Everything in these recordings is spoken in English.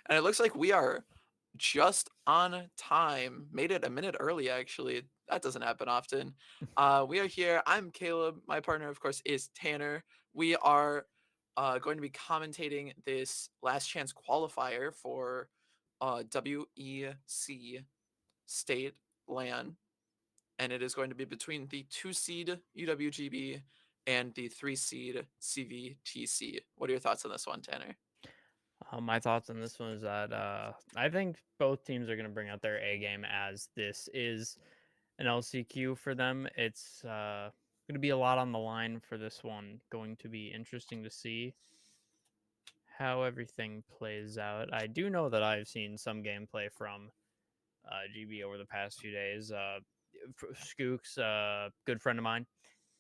And it looks like we are just on time. Made it a minute early, actually. That doesn't happen often. We are here. I'm Caleb. My partner, of course, is Tanner. We are going to be commentating this last chance qualifier for WEC State LAN. And it is going to be between the 2-seed UWGB and the 3-seed CVTC. What are your thoughts on this one, Tanner? My thoughts on this one is that I think both teams are going to bring out their A game, as this is an LCQ for them. It's going to be a lot on the line for this one. Going to be interesting to see how everything plays out. I do know that I've seen some gameplay from GB over the past few days. Skook's a good friend of mine,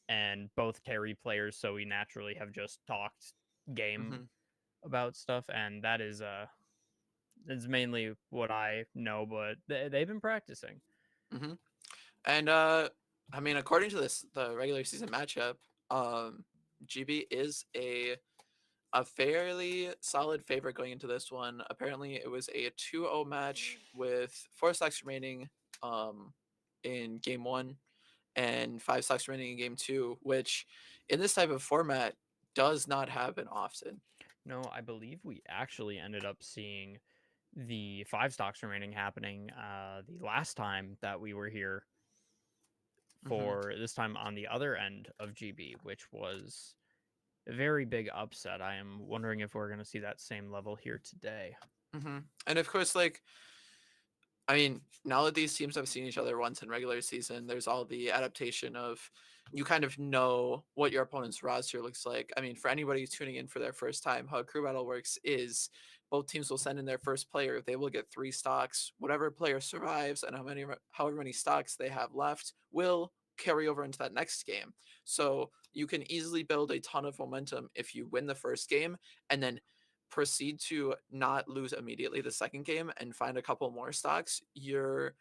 and both carry players, so we naturally have just talked game about stuff, and that is mainly what I know, but they've been practicing. And I mean, according to the regular season matchup, GB is a fairly solid favorite going into this one. Apparently, it was a 2-0 match with 4 stocks remaining in game 1 and 5 stocks remaining in game 2, which in this type of format does not happen often. No, I believe we actually ended up seeing the 5 stocks remaining happening the last time that we were here, for this time on the other end of GB, which was a very big upset. I am wondering if we're going to see that same level here today. And of course, like, I mean, now that these teams have seen each other once in regular season, there's all the adaptation of, you kind of know what your opponent's roster looks like. I mean, for anybody tuning in for their first time, how a crew battle works is both teams will send in their first player. They will get 3 stocks. Whatever player survives and however many stocks they have left will carry over into that next game. So you can easily build a ton of momentum if you win the first game and then proceed to not lose immediately the second game and find a couple more stocks. You're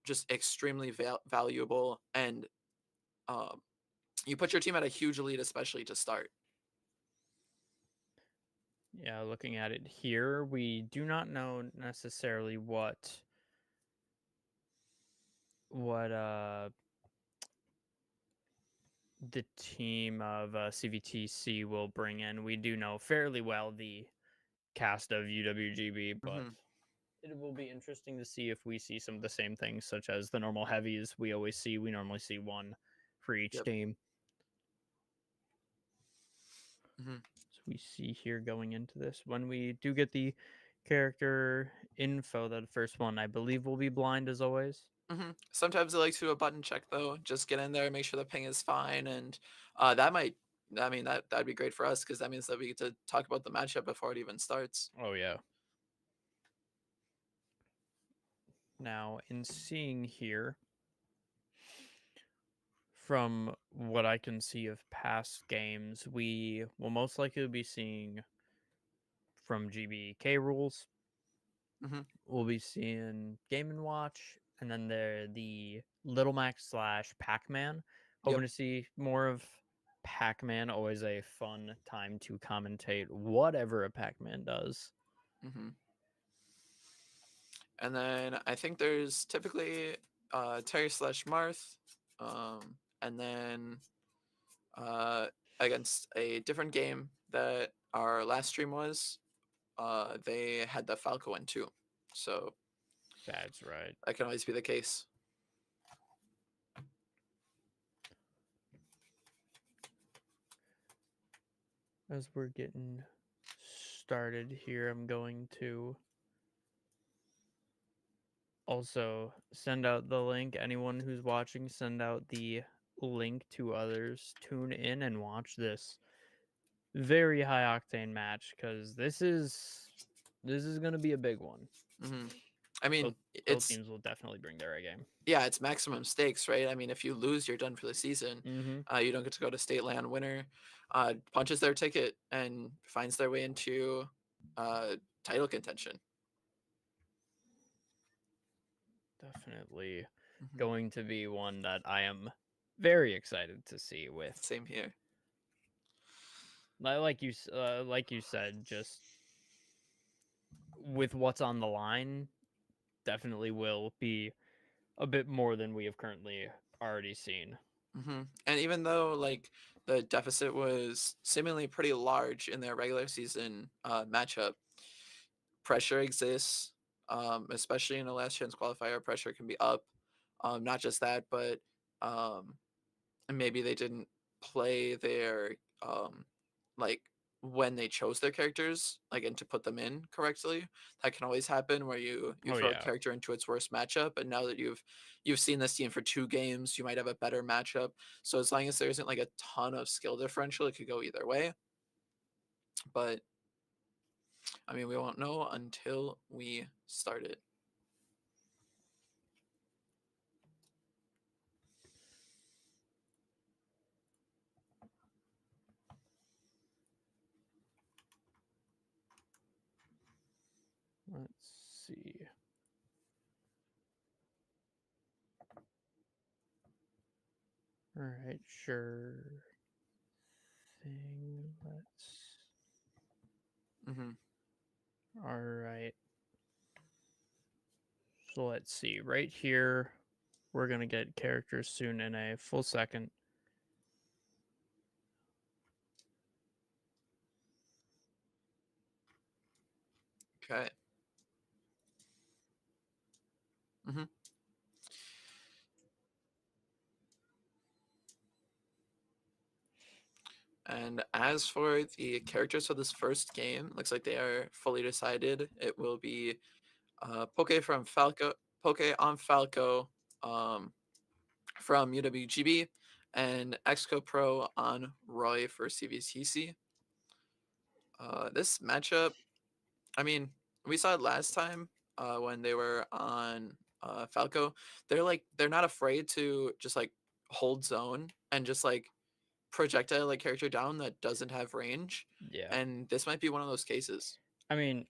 just extremely valuable, and you put your team at a huge lead, especially to start. Yeah, looking at it here, we do not know necessarily what the team of CVTC will bring in. We do know fairly well the cast of UWGB, but it will be interesting to see if we see some of the same things, such as the normal heavies we always see. We normally see one for each team. So we see here going into this, when we do get the character info, that first one, I believe, will be blind as always. Sometimes I like to do a button check, though. Just get in there, make sure the ping is fine, and that'd be great for us, because that means that we get to talk about the matchup before it even starts. Oh, yeah. Now, in seeing here, from what I can see of past games, we will most likely be seeing from GBK rules. We'll be seeing Game & Watch, and then the Little Mac / Pac-Man. Hoping to see more of Pac-Man. Always a fun time to commentate whatever a Pac-Man does. And then I think there's typically Terry / Marth, and then against a different game that our last stream was, they had the Falco in too. So that's right. That can always be the case. As we're getting started here, I'm going to also send out the link. Anyone who's watching, send out the link to others. Tune in and watch this very high octane match, because this is going to be a big one. I mean, both teams will definitely bring their A game. Yeah, it's maximum stakes, right? I mean, if you lose, you're done for the season. You don't get to go to state LAN. Winner punches their ticket and finds their way into title contention. Definitely going to be one that I am very excited to see with. Same here. Like you said, just with what's on the line, definitely will be a bit more than we have currently already seen. And even though like the deficit was seemingly pretty large in their regular season matchup, pressure exists, especially in a last chance qualifier. Pressure can be up. Not just that, but um, maybe they didn't play their like when they chose their characters, like, and to put them in correctly. That can always happen where you Oh throw a yeah. character into its worst matchup, and now that you've seen this team for 2 games, you might have a better matchup. So as long as there isn't like a ton of skill differential, it could go either way. But I mean, we won't know until we start it. Let's see. All right, sure thing. All right. So let's see. Right here, we're gonna get characters soon in a full second. Okay. And as for the characters for this first game, looks like they are fully decided. It will be Poke from Falco, Poke on Falco from UWGB, and Exco Pro on Roy for CVTC. This matchup, I mean, we saw it last time when they were on Falco. They're not afraid to just like hold zone and just like projectile like character down that doesn't have range, Yeah. and this might be one of those cases. I mean,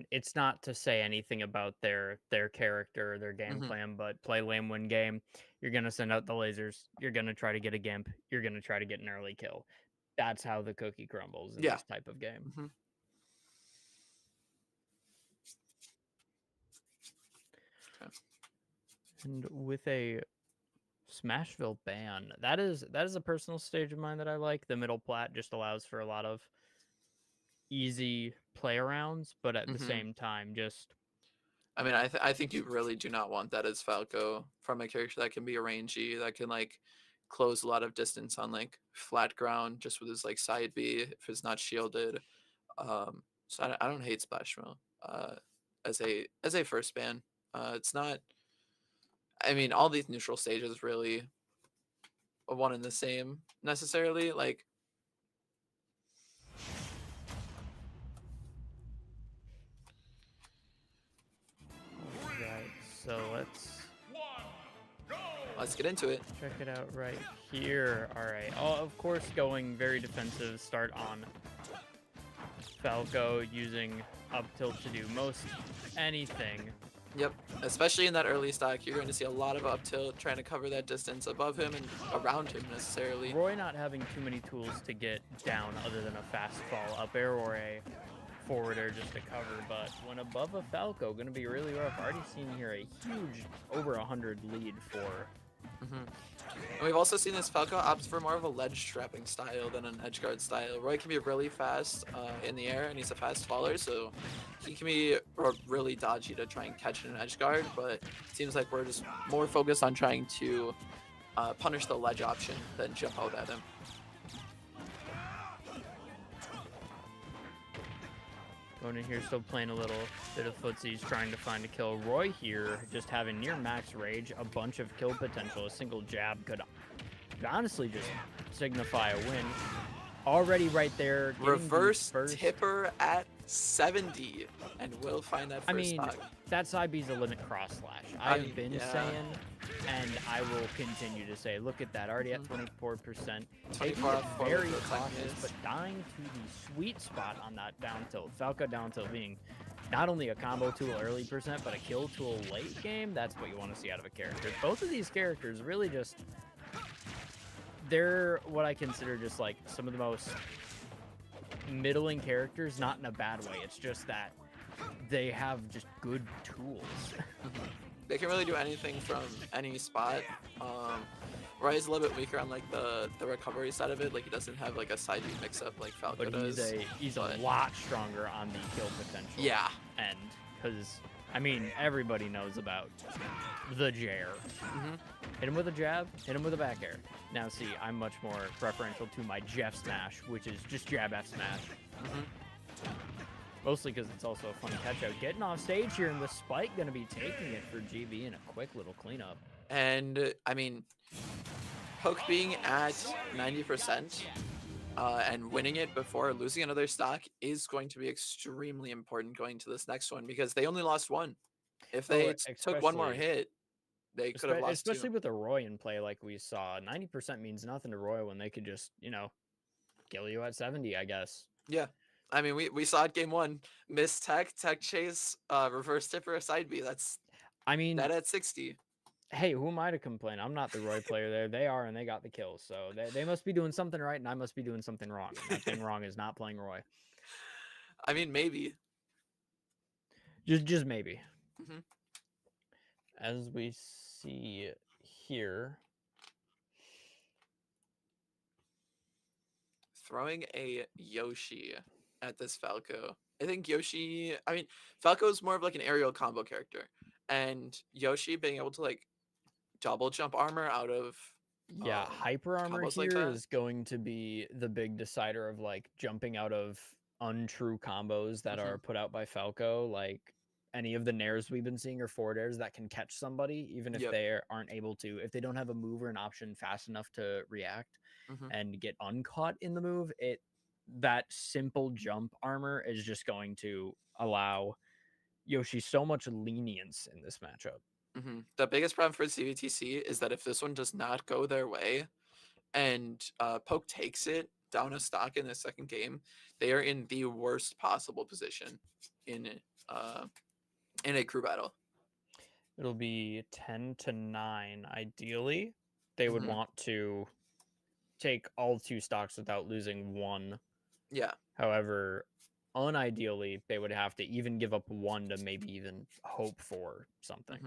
it's not to say anything about their character or their game Hmm. plan, but play lame win game. You're gonna send out the lasers. You're gonna try to get a gimp. You're gonna try to get an early kill. That's how the cookie crumbles in Yeah. this type of game. Hmm. Okay. And with a Smashville ban, that is a personal stage of mine that I like. The middle plat just allows for a lot of easy play arounds, but at the Hmm. same time, just I mean, I think you really do not want that as Falco from a character that can be a rangy, that can like close a lot of distance on like flat ground just with his like side B if it's not shielded. So I don't hate Splashmo as a first ban. It's not. I mean, all these neutral stages really are one and the same necessarily. Like, right. So let's get into it. check it out right here. All right. Oh, of course, going very defensive start on Falco, using up tilt to do most anything. Yep, especially in that early stock, you're going to see a lot of up tilt trying to cover that distance above him and around him necessarily. Roy not having too many tools to get down other than a fast fall up air or a forward air just to cover, but when above a Falco, going to be really rough. Already seen here a huge over 100 lead for. And we've also seen this Falco opts for more of a ledge trapping style than an edge guard style. Roy can be really fast in the air, and he's a fast faller, so he can be really dodgy to try and catch an edge guard, but it seems like we're just more focused on trying to punish the ledge option than jump out at him. Going in here, still playing a little bit of footsies, trying to find a kill. Roy here, just having near max rage, a bunch of kill potential. A single jab could honestly just signify a win. Already right there. Reverse tipper at 70, and we'll find that first stock. That side B's a limit cross slash. I've been saying, and I will continue to say, look at that, already at 24%. Taking it very cautious, but dying to the sweet spot on that down tilt. Falco down tilt being not only a combo tool early percent, but a kill tool late game. That's what you want to see out of a character. Both of these characters really just, they're what I consider just like some of the most middling characters, not in a bad way. It's just that they have just good tools. They can really do anything from any spot. Roy's a little bit weaker on like the recovery side of it. Like he doesn't have like a side B mix up like Falco But does. he's a lot stronger on the kill potential. Yeah. End, because I mean everybody knows about the Jair. Hit him with a jab, hit him with a back air. Now see, I'm much more preferential to my Jeff smash, which is just jab F smash. Mostly because it's also a fun catch out. Getting off stage here, and the spike going to be taking it for GB in a quick little cleanup. And I mean, Poke being at 90% and winning it before losing another stock is going to be extremely important going to this next one, because they only lost one. If they took one more hit, they could have lost especially two. with a Roy in play like we saw. 90% means nothing to Roy when they could just, you know, kill you at 70, I guess. Yeah. I mean, we saw it game one. Miss tech chase, reverse tipper, side B. That's, I mean, that at 60. Hey, who am I to complain? I'm not the Roy player there. They are, and they got the kills. So they must be doing something right, and I must be doing something wrong. And that thing wrong is not playing Roy. I mean, maybe. Just maybe. As we see here. Throwing a Yoshi at this Falco. I think Yoshi, I mean, Falco is more of like an aerial combo character. And Yoshi being able to like double jump armor out of hyper armor combos here like is going to be the big decider of like jumping out of untrue combos that are put out by Falco. Like any of the nairs we've been seeing are forward airs that can catch somebody, even if they aren't able to, if they don't have a move or an option fast enough to react and get uncaught in the move, that simple jump armor is just going to allow Yoshi so much lenience in this matchup. The biggest problem for CVTC is that if this one does not go their way and Poke takes it down a stock in the second game, they are in the worst possible position in a crew battle. It'll be 10-9 ideally. They would want to take all 2 stocks without losing one. Yeah. However, unideally, they would have to even give up one to maybe even hope for something.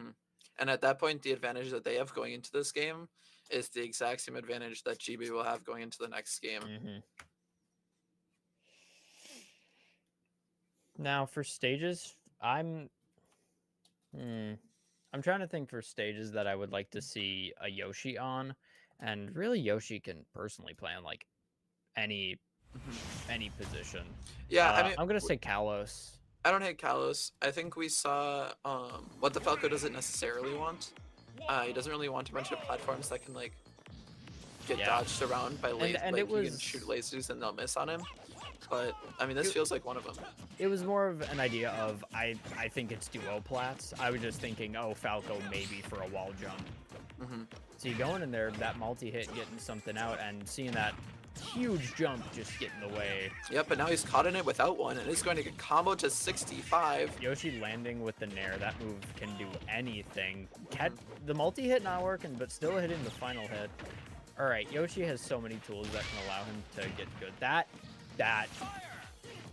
And at that point, the advantage that they have going into this game is the exact same advantage that GB will have going into the next game. Now, for stages, I'm trying to think for stages that I would like to see a Yoshi on, and really Yoshi can personally play on like any position. Yeah, I mean, I'm gonna say Kalos. I don't hate Kalos. I think we saw what the Falco doesn't necessarily want. He doesn't really want a bunch of platforms that can like get dodged around by lasers. Like he can shoot lasers and they'll miss on him. But I mean, this feels like one of them. It was more of an idea of I think it's duo plats. I was just thinking, oh, Falco maybe for a wall jump. So you going in there, that multi-hit, getting something out, and seeing that huge jump just get in the way. Yep, but now he's caught in it without one, and it's going to get comboed to 65. Yoshi landing with the nair, that move can do anything. The multi-hit not working, but still hitting the final hit. All right, Yoshi has so many tools that can allow him to get good. That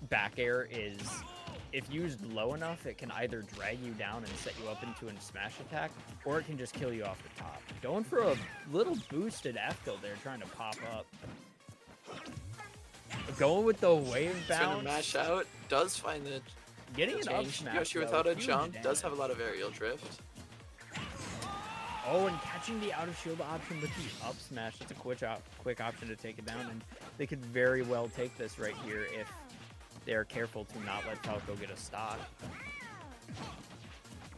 back air is, if used low enough, it can either drag you down and set you up into a smash attack, or it can just kill you off the top. Going for a little boosted F tilt there, trying to pop up. Going with the wave bounce. It's gonna mash out. Does find the getting an up smash. Yoshi without a jump does have a lot of aerial drift. Oh, and catching the out of shield option with the up smash. That's a quick option to take it down, and they could very well take this right here if they're careful to not let Falco get a stock.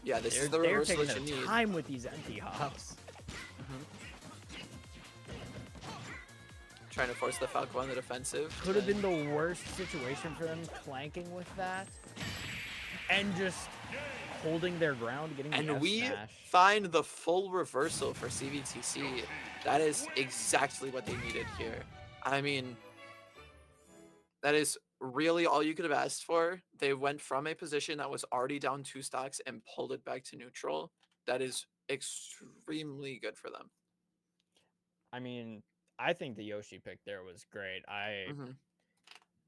Yeah, this is the reversal that you need. Time with these empty hops. Trying to force the Falco on the defensive. Could have been the worst situation for them, clanking with that. And just holding their ground, getting the F smash. Find the full reversal for CVTC. That is exactly what they needed here. I mean, that is really all you could have asked for. They went from a position that was already down 2 stocks and pulled it back to neutral. That is extremely good for them. I mean, I think the Yoshi pick there was great.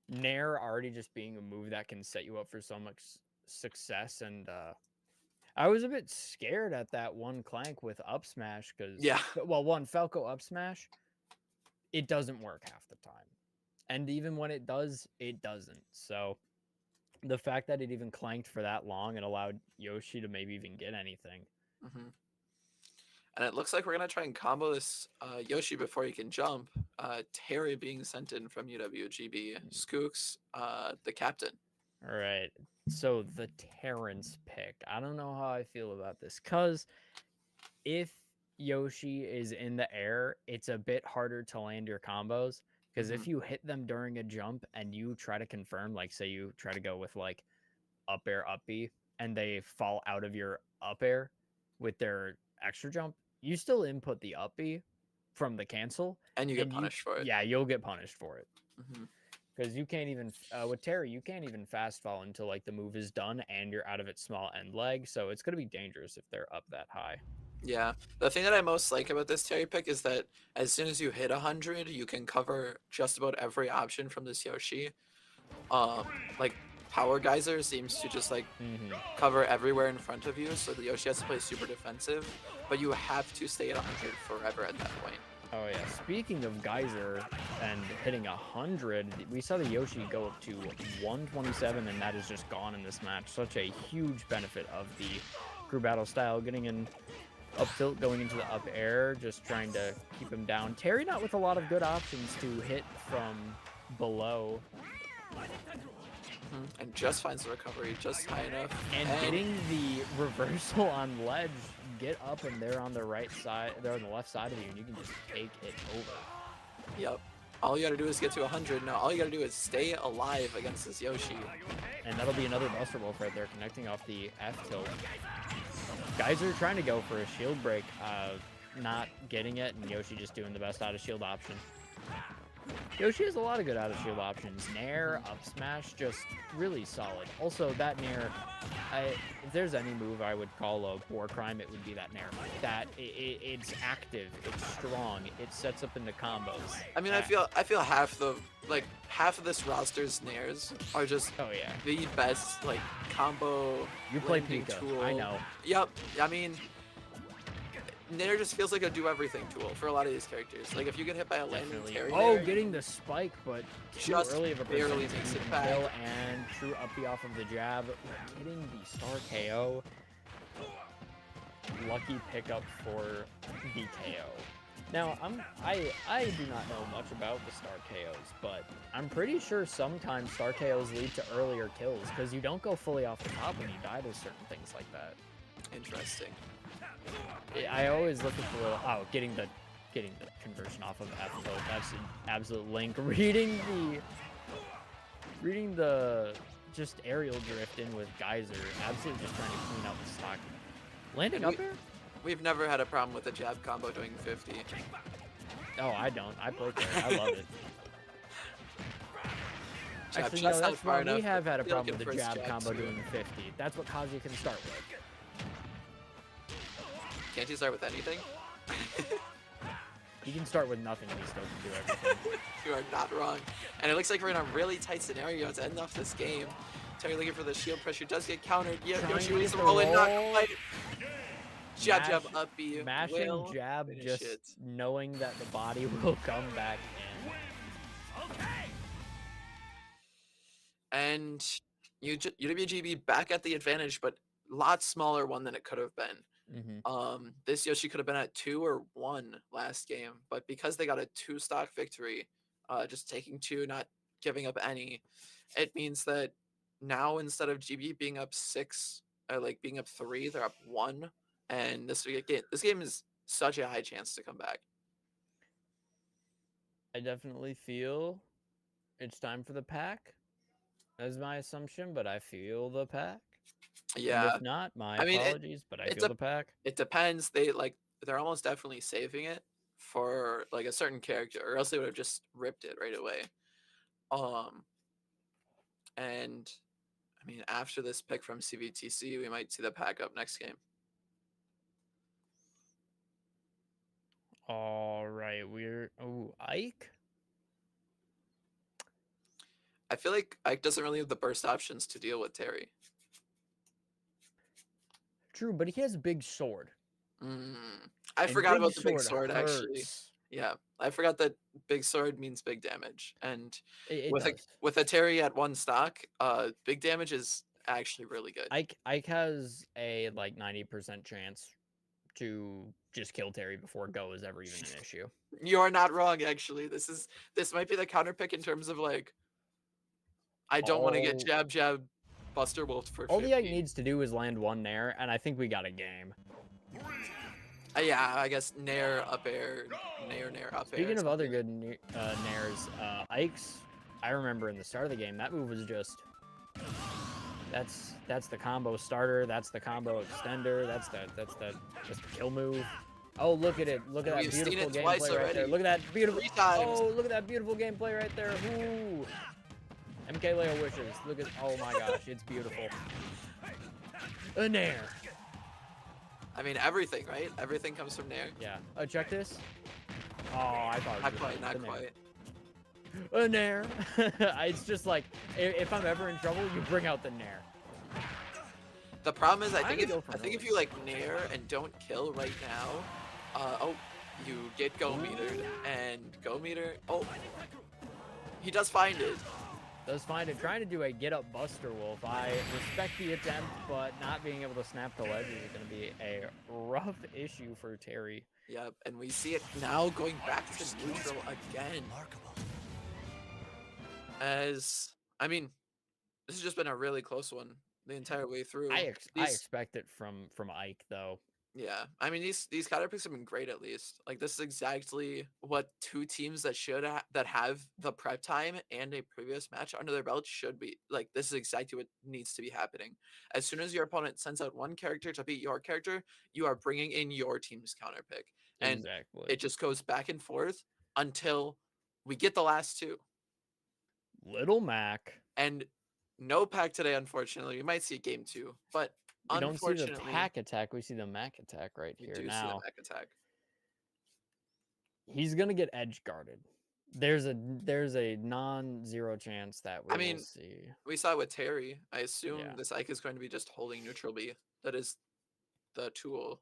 Nair already just being a move that can set you up for so success, and I was a bit scared at that one clank with up smash because, Yeah. well, one Falco up smash, it doesn't work half the time. And even when it does, it doesn't. So the fact that it even clanked for that long and allowed Yoshi to maybe even get anything. Hmm. And it looks like we're going to try and combo this Yoshi before he can jump. Terry being sent in from UWGB. Skooks, the captain. All right. So the Terrence pick. I don't know how I feel about this because if Yoshi is in the air, it's a bit harder to land your combos. Because if you hit them during a jump and you try to confirm, like say you try to go with like up air, up B, and they fall out of your up air with their extra jump, you still input the up B from the cancel. And you get punished for it. Yeah, you'll get punished for it. Mm-hmm. Because you can't even, with Terry, you can't even fast fall until like the move is done and you're out of its small end leg. So it's going to be dangerous if they're up that high. Yeah. The thing that I most like about this Terry pick is that as soon as you hit 100, you can cover just about every option from this Yoshi. Like Power Geyser seems to just like cover everywhere in front of you, so the Yoshi has to play super defensive, but you have to stay at 100 forever at that point. Oh yeah, speaking of Geyser and hitting 100, we saw the Yoshi go up to 127, and that is just gone in this match. Such a huge benefit of the crew battle style, getting in up tilt, going into the up air, just trying to keep him down. Terry not with a lot of good options to hit from below. And just finds the recovery just high enough. And getting the reversal on ledge, get up and they're on the right side, they're on the left side of you, and you can just take it over. Yep. All you gotta do is get to 100. Now all you gotta do is stay alive against this Yoshi. And that'll be another Buster Wolf right there, connecting off the F tilt. Geyser trying to go for a shield break, not getting it, and Yoshi just doing the best out of shield option. Yoshi has a lot of good out of shield options. Nair, up smash, just really solid. Also, that Nair, if there's any move I would call a war crime, it would be that Nair. It's active, it's strong, it sets up into combos. I mean, I feel half of this roster's Nairs are just the best like combo. You play Pika, tool. I know. Yep. I mean, Nair just feels like a do-everything tool for a lot of these characters. Like, if you get hit by a landing Terry Nair, getting the spike, but too just early of a barely takes it back. And true uppy off of the jab, getting the star KO. Lucky pickup for the KO. Now, I do not know much about the star KOs, but I'm pretty sure sometimes star KOs lead to earlier kills, because you don't go fully off the top when you die to certain things like that. Interesting. I always look at the little getting the conversion off of F tilt. That's an absolute link. Reading the just aerial drift in with Geyser. Absolutely just trying to clean up the stock. Landing up here? We've never had a problem with a jab combo doing 50. Oh, I don't. I play Terry. I love it. Jab Actually, just no, not far enough. we have had a Feel problem like with the first jab combo too. doing 50. That's what Kazuya can start with. Can't you start with anything? He can start with nothing and he still can do everything. You are not wrong. And it looks like we're in a really tight scenario to end off this game. Terry looking for the shield pressure, does get countered. Yeah, Yoshi needs to roll in, not quite. Jab, up B. Mashing jab, just knowing that the body will come back in. And UWGB back at the advantage, but a lot smaller one than it could have been. This Yoshi could have been at 2 or 1 last game, but because they got a 2 stock victory, just taking 2, not giving up any, it means that now instead of GB being up 6, like being up 3, they're up 1, and this game is such a high chance to come back. I definitely feel it's time for the pack. That's my assumption, but I feel the pack. Yeah. And if not, my apologies, but I feel the pack. It depends. They're almost definitely saving it for like a certain character, or else they would have just ripped it right away. And I mean, after this pick from CVTC, we might see the pack up next game. All right, Ike. I feel like Ike doesn't really have the burst options to deal with Terry. True, but he has a big sword. I And forgot big about the big sword, actually. hurts. Yeah, I forgot that big sword means big damage, and It with does. a Terry at 1 stock, big damage is actually really good. Ike has a like 90% chance to just kill Terry before go is ever even an issue. You are not wrong, actually. This might be the counter pick in terms of like, I don't want to get jab Buster Wolf for all 50. the Ike needs to do is land one nair, and I think we got a game. Yeah, I guess nair up air, nair up air. Speaking of other good nairs, Ike's, I remember in the start of the game, that move was just, that's the combo starter, that's the combo extender, that's the kill move. Oh, look at it! Look at that beautiful gameplay right there. Look at that beautiful. Oh, look at that beautiful gameplay right there. Ooh. MK Leo wishes. Look at. Oh my gosh, it's beautiful. A nair. I mean, everything, right? Everything comes from nair. Yeah. Check this. Oh, I thought. Not quite. Not quite. A nair. It's just like if I'm ever in trouble, you bring out the nair. The problem is, I think if you like nair and don't kill right now, you get go metered, and go meter. Oh, he does find it. Trying to do a get up Buster Wolf. I respect the attempt, but not being able to snap the ledge is going to be a rough issue for Terry. Yep, and we see it now going back to neutral again. As I mean, this has just been a really close one the entire way through. I expect it from Ike though. Yeah, I mean these counter picks have been great. At least like this is exactly what two teams that that have the prep time and a previous match under their belt should be. Like this is exactly what needs to be happening. As soon as your opponent sends out one character to beat your character, you are bringing in your team's counter pick, and it just goes back and forth until we get the last two. Little Mac and no pack today, unfortunately. We might see a game 2, but we don't see the pack attack. We see the Mac attack right here now. See the Mac attack. He's gonna get edge guarded. There's a non-zero chance that we will see. We saw it with Terry. I assume this Ike is going to be just holding neutral B. That is the tool.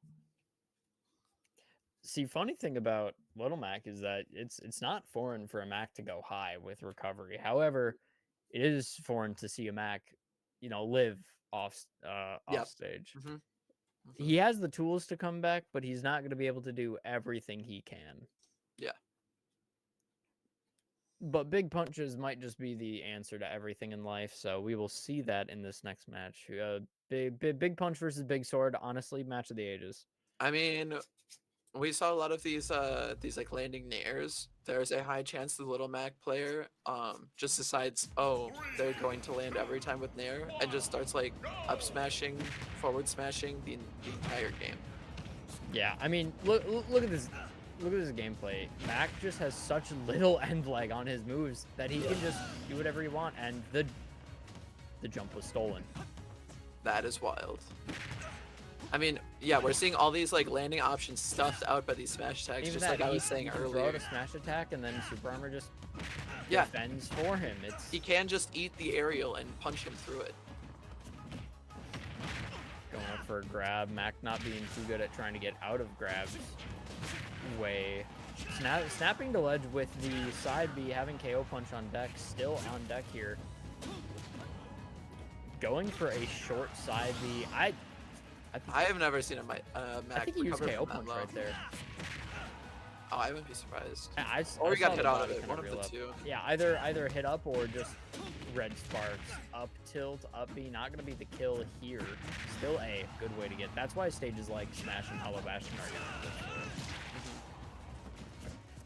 See, funny thing about Little Mac is that it's not foreign for a Mac to go high with recovery. However, it is foreign to see a Mac, live off stage. He has the tools to come back, but he's not going to be able to do everything he can. Yeah. But big punches might just be the answer to everything in life, so we will see that in this next match. Big punch versus big sword, honestly, match of the ages. I mean, we saw a lot of these like landing nairs. There's a high chance the Little Mac player just decides, oh, they're going to land every time with nair, and just starts like up smashing, forward smashing the entire game. Yeah, I mean, look at this. Look at this gameplay. Mac just has such little end lag on his moves that he can just do whatever he wants, and the jump was stolen. That is wild. I mean, yeah, we're seeing all these like landing options stuffed out by these smash attacks, just like I was saying earlier. Throw out a smash attack and then Super Armor just defends for him. He can just eat the aerial and punch him through it. Going up for a grab. Mac not being too good at trying to get out of grabs. Snapping the ledge with the side B, having KO punch on deck, still on deck here. Going for a short side B. I have never seen a Mac I think he used KO punch right there. Oh, I wouldn't be surprised. Or he got hit out of it. One of the two. Yeah, either hit up or just red sparks. Up tilt, up B. Not going to be the kill here. Still a good way to get. That's why stages like Smash and Hollow Bastion are good.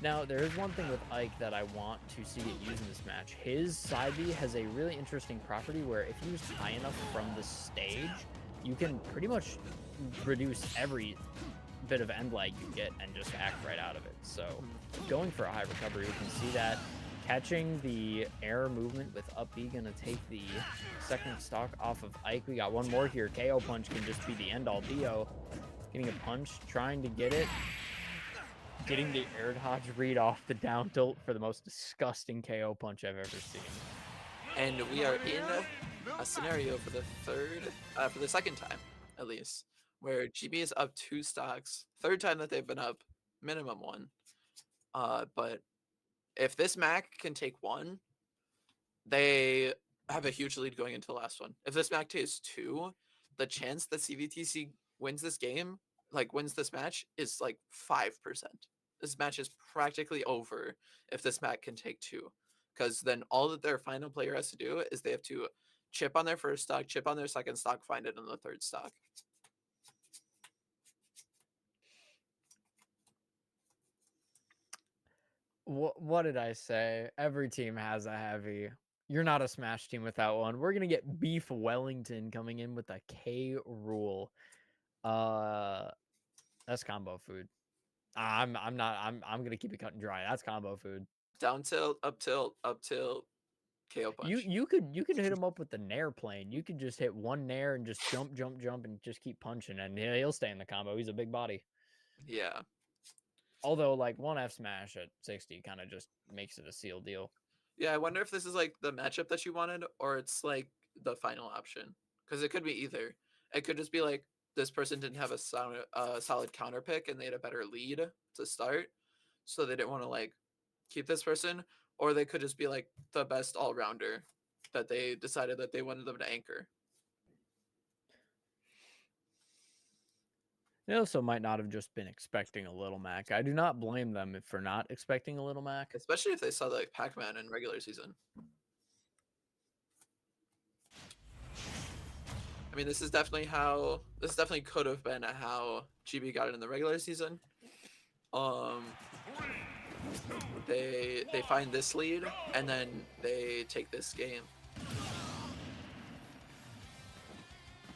Now, there is one thing with Ike that I want to see get used in this match. His side B has a really interesting property where if you use high enough from the stage, you can pretty much reduce every bit of end lag you get and just act right out of it. So going for a high recovery, you can see that. Catching the air movement with up B, gonna take the second stock off of Ike. We got one more here. KO punch can just be the end all be-all. Getting a punch, trying to get it. Getting the air dodge read off the down tilt for the most disgusting KO punch I've ever seen. And we are in a scenario for the second time, at least, where GB is up 2 stocks, third time that they've been up, minimum 1. But if this Mac can take 1, they have a huge lead going into the last one. If this Mac takes 2, the chance that CVTC wins this game, like wins this match, is like 5%. This match is practically over if this Mac can take 2. Because then all that their final player has to do is they have to chip on their first stock, chip on their second stock, find it in the third stock. What did I say? Every team has a heavy. You're not a Smash team without one. We're gonna get Beef Wellington coming in with a K rule. That's combo food. I'm gonna keep it cut and dry. That's combo food. Down tilt, up tilt, KO punch. You could hit him up with the Nair plane. You could just hit one Nair and just jump, and just keep punching, and he'll stay in the combo. He's a big body. Yeah. Although, like, 1F smash at 60 kind of just makes it a seal deal. Yeah, I wonder if this is like the matchup that you wanted, or it's like the final option. Because it could be either. It could just be like this person didn't have a solid counter pick and they had a better lead to start, so they didn't want to like keep this person, or they could just be like the best all rounder that they decided that they wanted them to anchor. They also might not have just been expecting a Little Mac. I do not blame them for not expecting a Little Mac. Especially if they saw like Pac-Man in regular season. I mean, this definitely could have been how GB got it in the regular season. They find this lead and then they take this game.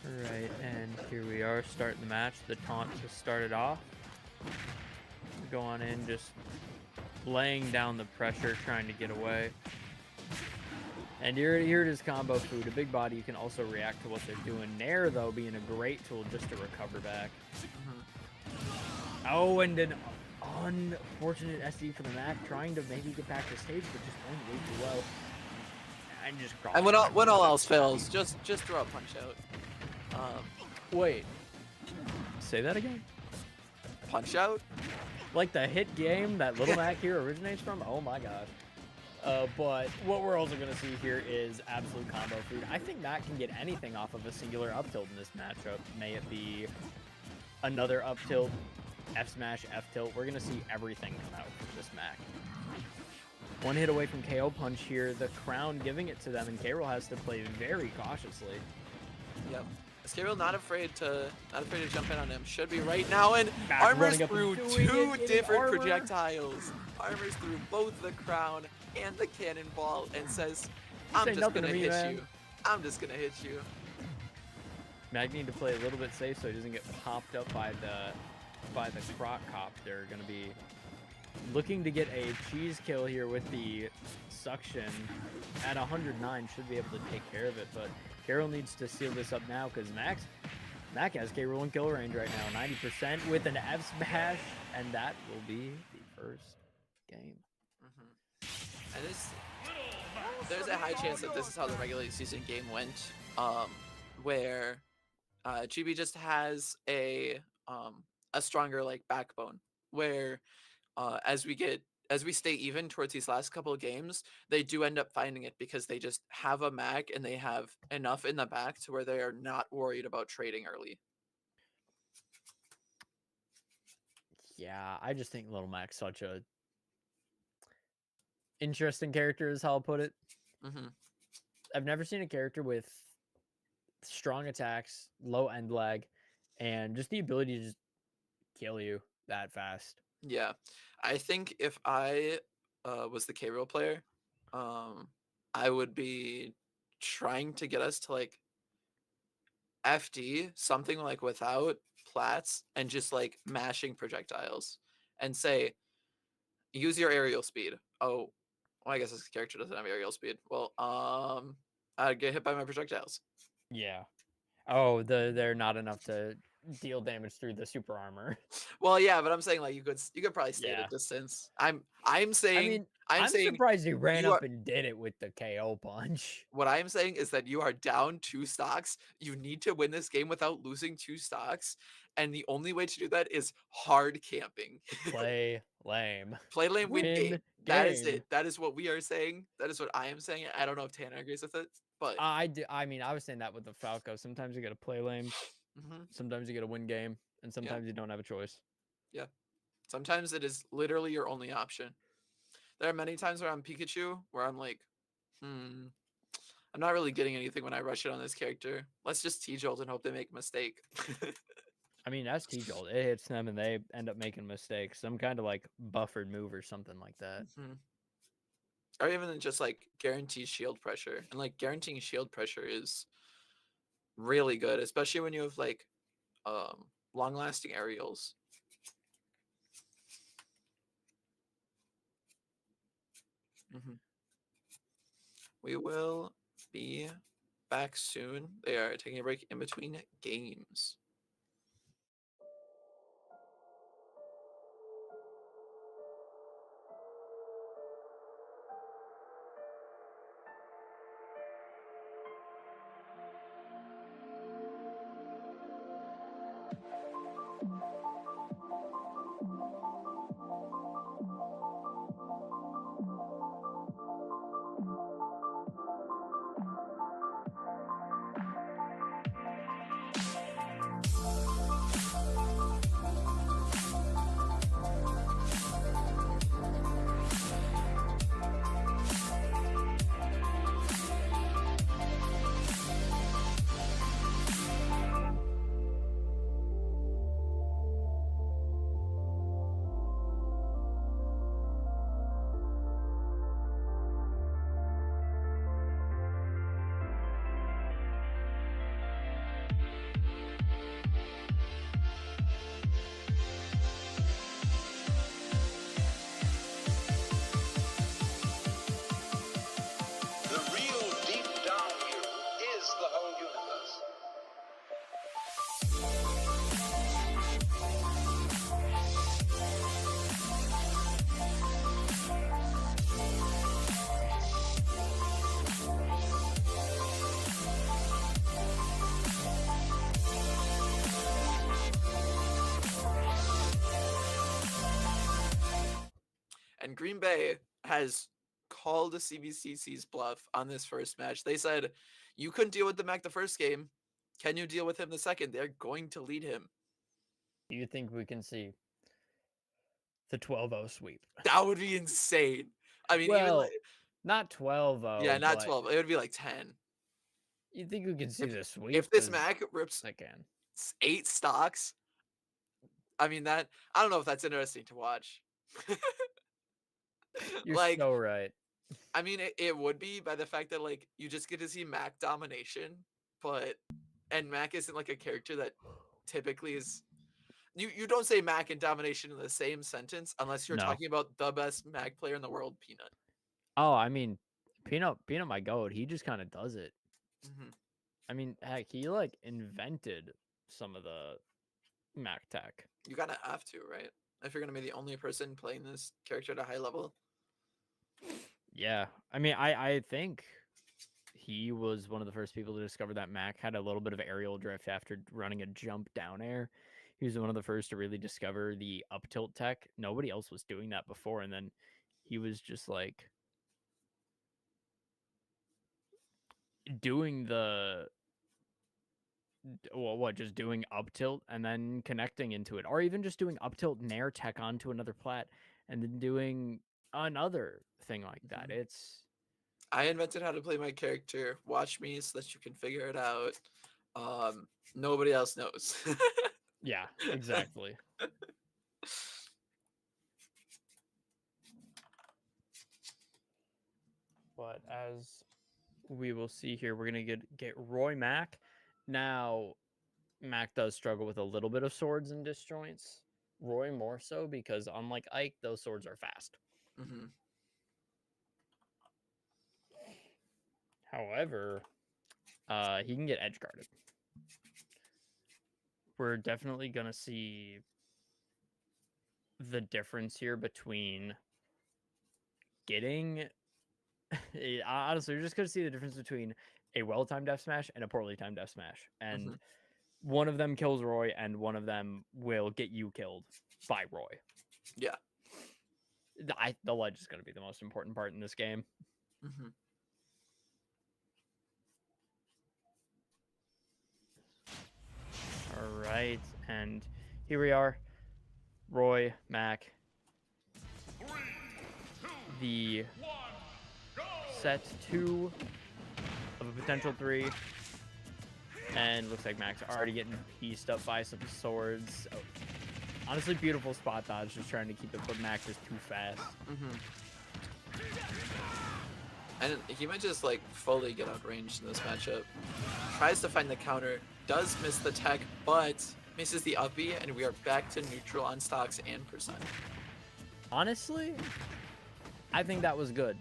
Right, and here we are starting the match. The taunt just started off. Go on in, just laying down the pressure, trying to get away. And here it is, combo food. A big body, you can also react to what they're doing. Nair, though, being a great tool just to recover back. Oh, and an unfortunate SD for the Mac, trying to maybe get back to stage, but just going way too well. And just cross. And when all else fails, just throw a punch out. Wait. Say that again? Punch out? Like the hit game that Little Mac here originates from? Oh my god. But what we're also going to see here is absolute combo food. I think Mac can get anything off of a singular up tilt in this matchup. May it be another up tilt, F smash, F tilt. We're going to see everything come out from this Mac. One hit away from KO punch here. The crown giving it to them, and K-Roll has to play very cautiously. Yep. K-Roll not afraid to jump in on him. Should be right now, and Armor's through two different projectiles. Armor's through both the crown and the cannonball and says, I'm just gonna hit you. I'm just gonna hit you. Mag need to play a little bit safe so he doesn't get popped up by the croc cop. They're gonna be looking to get a cheese kill here with the suction at 109. Should be able to take care of it, but K-Roll needs to seal this up now because Mac has K-Roll in kill range right now, 90% with an F smash, and that will be the first game. And there's a high chance that this is how the regular season game went, where GB just has a stronger like backbone, where as we stay even towards these last couple of games, they do end up finding it because they just have a Mac and they have enough in the back to where they are not worried about trading early. Yeah, I just think Little Mac's such a interesting character is how I'll put it. I've never seen a character with strong attacks, low end lag, and just the ability to just kill you that fast. Yeah, I think if I was the K-Roll player, I would be trying to get us to like FD something like without plats and just like mashing projectiles and say, use your aerial speed. Oh, well, I guess this character doesn't have aerial speed. Well, I'd get hit by my projectiles. Yeah. Oh, they're not enough to deal damage through the super armor. Well, yeah, but I'm saying like you could probably stay at Yeah. a distance. I'm I saying mean, I'm I'm saying surprised he ran you are up and did it with the KO punch. what I am saying is that you are down 2 stocks. You need to win this game without losing 2 stocks, and the only way to do that is hard camping. Play lame. Play lane, win game. That is game. it. That is what we are saying. That is what I am saying. I don't know if Tanner agrees with it, but I mean, I was saying that with the Falco. Sometimes you got to play lame. Mhm. Sometimes you got to win game, and sometimes you don't have a choice. Yeah. Sometimes it is literally your only option. There are many times where I'm Pikachu where I'm like, I'm not really getting anything when I rush it on this character. Let's just T-Jolt and hope they make a mistake. I mean, that's T-Jolt. It hits them and they end up making mistakes. Some kind of like buffered move or something like that. Or even just like guarantee shield pressure. And like guaranteeing shield pressure is really good, especially when you have like long-lasting aerials. We will be back soon. They are taking a break in between games. And Green Bay has called the CVTC's bluff on this first match. They said, you couldn't deal with the Mac the first game. Can you deal with him the second? They're going to lead him. Do you think we can see the 12-0 sweep? That would be insane. I mean, well, even like, not 12-0. Yeah, not 12. It would be like 10. You think we can see the sweep? If this Mac rips 8 stocks, I mean, that I don't know if that's interesting to watch. You're like, so right. I mean, it would be by the fact that like you just get to see Mac domination, and Mac isn't like a character that typically is. You don't say Mac and domination in the same sentence unless you're talking about the best Mac player in the world, Peanut. Oh, I mean, Peanut, my goat. He just kind of does it. Mm-hmm. I mean, heck, he like invented some of the Mac tech. You gotta have to, right? If you're gonna be the only person playing this character at a high level. Yeah, I mean, I think he was one of the first people to discover that Mac had a little bit of aerial drift after running a jump down air. He was one of the first to really discover the up tilt tech. Nobody else was doing that before, and then he was just like doing the just doing up tilt and then connecting into it, or even just doing up tilt nair tech onto another plat and then doing another thing like that. I invented how to play my character. Watch me so that you can figure it out. Nobody else knows. Yeah, exactly. But as we will see here, we're gonna get Roy Mac. Now, Mac does struggle with a little bit of swords and disjoints. Roy more so because unlike Ike, those swords are fast. Mm-hmm. However, he can get edge guarded. we're definitely going to see the difference here between getting honestly, you're just going to see the difference between a well-timed F smash and a poorly timed F smash. And one of them kills Roy and one of them will get you killed by Roy. Yeah. The ledge is going to be the most important part in this game. All right, and here we are, Roy, Mac. 3, 2, the 1, go! set 2 of a potential 3, and looks like Mac's already getting pieced up by some swords. Oh, honestly, beautiful spot dodge, just trying to keep it, but Mac just too fast. And he might just like fully get outranged in this matchup. Tries to find the counter, does miss the tech, but misses the up B, and we are back to neutral on stocks and percent. Honestly, I think that was good.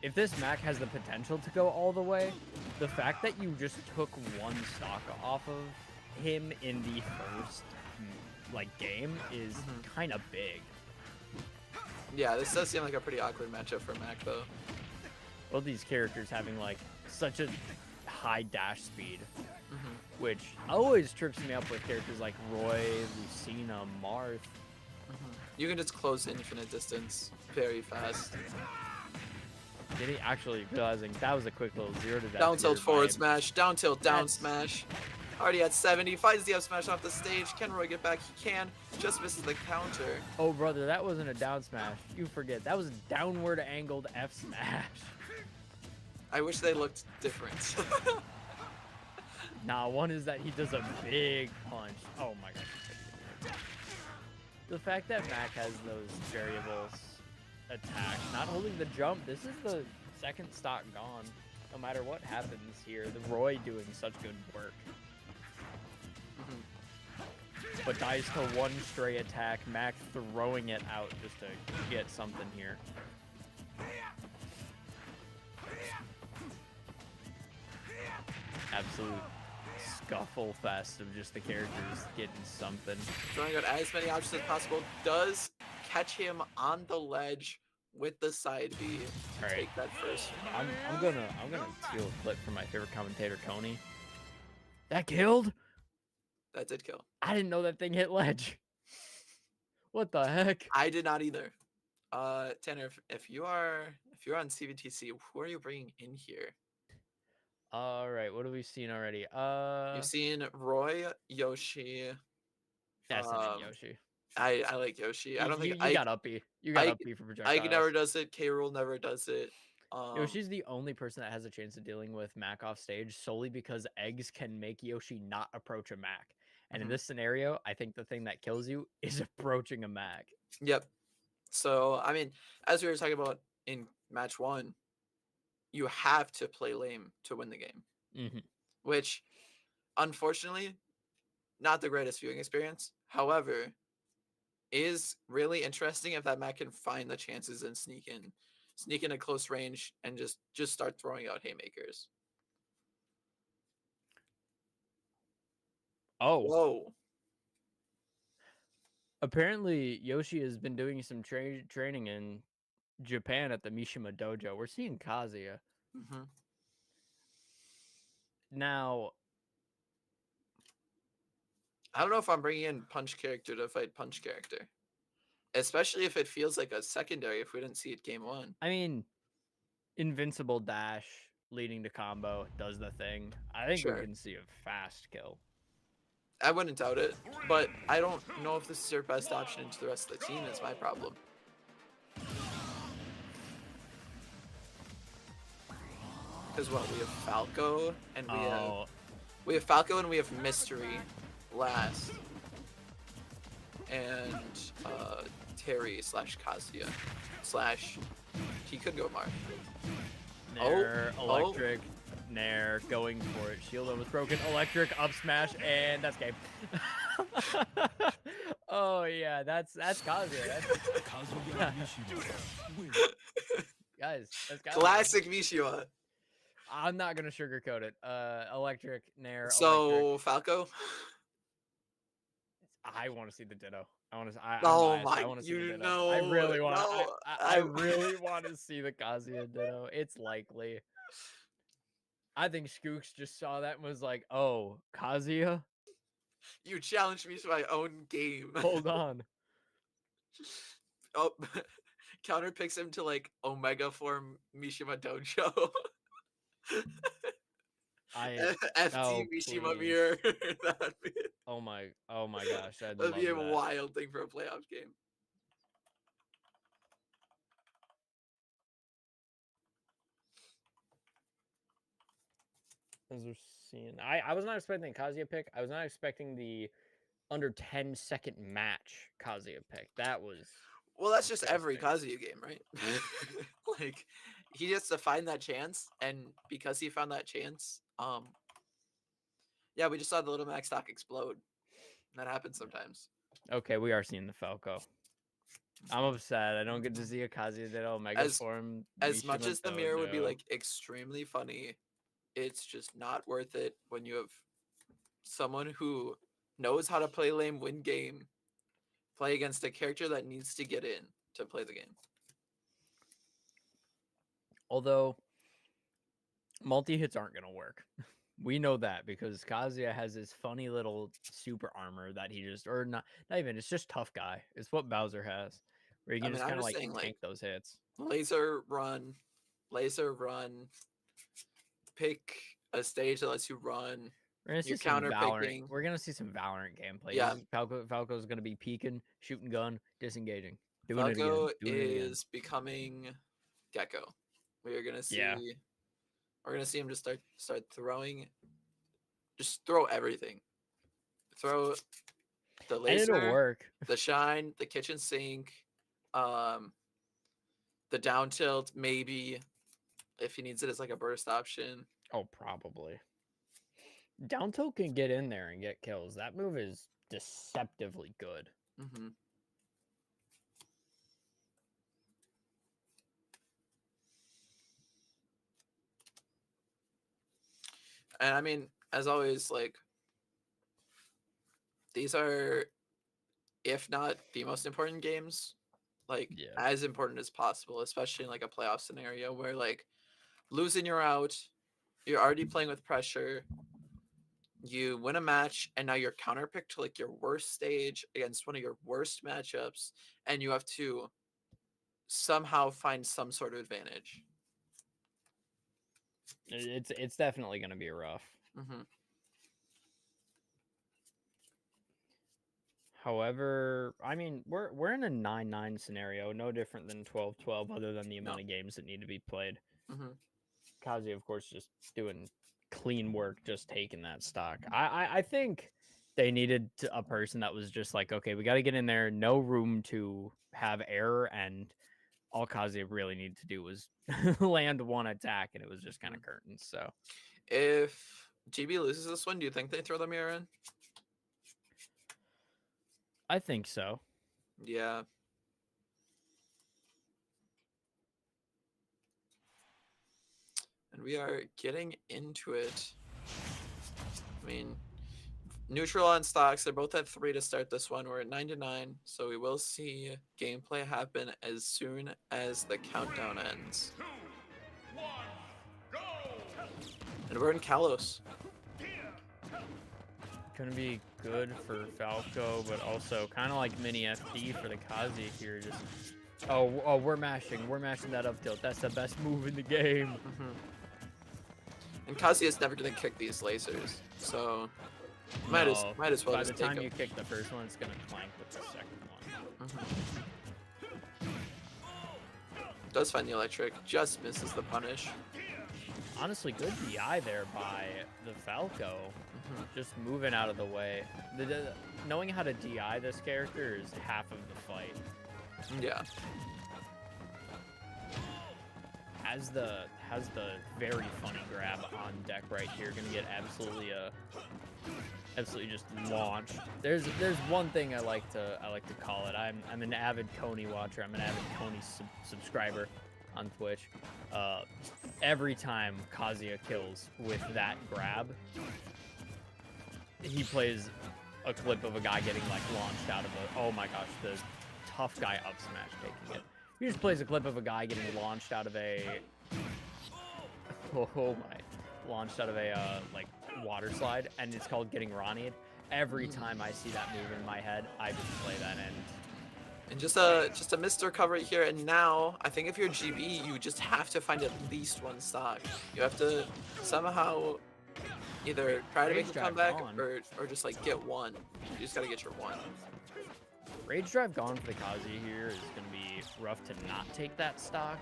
If this Mac has the potential to go all the way, the fact that you just took 1 stock off of him in the first game is kind of big. Yeah, this does seem like a pretty awkward matchup for Mac though. Both these characters having like such a high dash speed, which always trips me up with characters like Roy, Lucina, Marth. You can just close infinite distance very fast. Did he actually realizing that was a quick little 0 to death? Down tilt forward vibe. smash, down tilt down smash. Already at 70, finds the up smash off the stage. Can Roy get back? He can. Just misses the counter. Oh, brother, that wasn't a down smash. You forget. That was a downward angled F smash. I wish they looked different. Nah, one is that he does a big punch. Oh my gosh. The fact that Mac has those variables attack, not holding the jump, this is the second stock gone. No matter what happens here, the Roy doing such good work. But dies to 1 stray attack, Mac throwing it out just to get something here. Absolute scuffle fest of just the characters getting something. Throwing out as many options as possible. Does catch him on the ledge with the side B. All right. Take that first. I'm gonna steal a clip from my favorite commentator, Coney. That killed? That did kill. I didn't know that thing hit ledge. What the heck? I did not either. Tanner, if you're on CVTC, who are you bringing in here? All right, what have we seen already? You've seen Roy, Yoshi. That's not Yoshi. I like Yoshi. I don't think you got uppy. You got uppy for projectiles. Ike never does it. K. Rool never does it. Yoshi's the only person that has a chance of dealing with Mac off stage solely because eggs can make Yoshi not approach a Mac. And in this scenario, I think the thing that kills you is approaching a Mac. Yep. So, I mean, as we were talking about in match 1, you have to play lame to win the game. Which, unfortunately, not the greatest viewing experience. However, is really interesting if that Mac can find the chances and sneak in at close range and just start throwing out haymakers. Oh. Whoa. Apparently, Yoshi has been doing some training in Japan at the Mishima Dojo. We're seeing Kazuya. Now, I don't know if I'm bringing in Punch character to fight Punch character. Especially if it feels like a secondary if we didn't see it game 1. I mean, invincible dash leading to combo does the thing. I think we can see a fast kill. I wouldn't doubt it, but I don't know if this is your best option into the rest of the team. Is my problem. Because what, we have Falco and we have Falco and we have Mystery last, and Terry / Kazuya / he could go Marth. Nair, electric, Nair going for it. Shield was broken, electric, up smash, and that's game. Oh yeah, that's Kazuya. Guys, that's Kazuya. Classic Mishima. I'm not gonna sugarcoat it. Electric, Nair. So electric. Falco. I want to see the Ditto. I want to. I'm Oh biased. I my, want to see the you Ditto. know, I really want. no, I really want to see the Kazuya Ditto. It's likely. I think Skooks just saw that and was like, "Oh, Kazuya, you challenged me to my own game. hold on." Oh, counter picks him to like Omega form Mishima Dojo. FT Oh, Mishima please. Mirror. That'd be, Oh my gosh, I'd that'd love be a that. wild thing for a playoff game. As we're seeing, I was not expecting the Kazuya pick. I was not expecting the under 10-second match Kazuya pick. That was Well, that's just every interesting. Kazuya game, right? Like he gets to find that chance, and because he found that chance, yeah, we just saw the little max stock explode. That happens sometimes. Okay, we are seeing the Falco. I'm upset. I don't get to see a Kazuya Ditto Omega As form. as much Mishima as the mirror would be Dojo. like extremely funny, it's just not worth it when you have someone who knows how to play lame win game play against a character that needs to get in to play the game. Although multi-hits aren't going to work. We know that because Kazuya has this funny little super armor that he just, or not even, it's just tough guy. It's what Bowser has, where you I can mean, just I'm kind of just like saying, tank like, those hits. laser run, pick a stage that lets you run. We're gonna see You're some counter Valorant. picking. We're gonna see some Valorant gameplay. Yeah. Falco's gonna be peeking, shooting gun, disengaging, doing Falco it again. is becoming Gecko. We are gonna see. Yeah. We're gonna see him just start throwing. Just throw everything. Throw the And laser, it'll work. the shine, the kitchen sink, the down tilt, maybe if he needs it as like a burst option. Oh, probably. Down tilt can get in there and get kills. That move is deceptively good. Mm-hmm. And I mean, as always, like these are, if not the most important games, like Yeah. as important as possible, especially in like a playoff scenario where like losing you're out, you're already playing with pressure. You win a match, and now you're counterpicked to like your worst stage against one of your worst matchups, and you have to somehow find some sort of advantage. It's definitely gonna be rough. Mm-hmm. However, I mean, we're in a 9-9 scenario, no different than 12-12, other than the amount of games that need to be played. Mm-hmm. Kazi, of course, just doing clean work, just taking that stock. I think they needed a person that was just like, okay, we got to get in there, no room to have error, and all Kazi really needed to do was land one attack, and it was just kind of curtains. So, if GB loses this one, do you think they throw the mirror in? I think so. Yeah. And we are getting into it. I mean, neutral on stocks. They're both at 3 to start this one. We're at 9-9, so we will see gameplay happen as soon as the countdown ends. 2, 1, go! And we're in Kalos. Gonna be good for Falco, but also kind of like mini FD for the Kazi here. Just we're mashing that up tilt. That's the best move in the game. Mm-hmm. And Kazi is never gonna kick these lasers, so might as well By just the take time him. you kick the first one, it's gonna clank with the second one. Mm-hmm. Does find the electric, just misses the punish. Honestly, good DI there by the Falco. Mm-hmm. Just moving out of the way. Knowing how to DI this character is half of the fight. Yeah. Has the very funny grab on deck right here. Gonna get absolutely just launched. There's one thing I like to call it. I'm an avid Coney watcher. I'm an avid Coney subscriber on Twitch. Every time Kazuya kills with that grab, he plays a clip of a guy getting like launched out of a, oh my gosh, the tough guy up smash taking it. He just plays a clip of a guy getting launched out of a, launched out of a like water slide, and it's called getting Ronnied. Every time I see that move in my head, I just play that end. And just a missed recovery here, and now I think if you're GB, you just have to find at least one stock. You have to somehow either try to make a comeback or just like get one. You just gotta get your one. Rage Drive gone for the Kazi here is gonna be rough to not take that stock.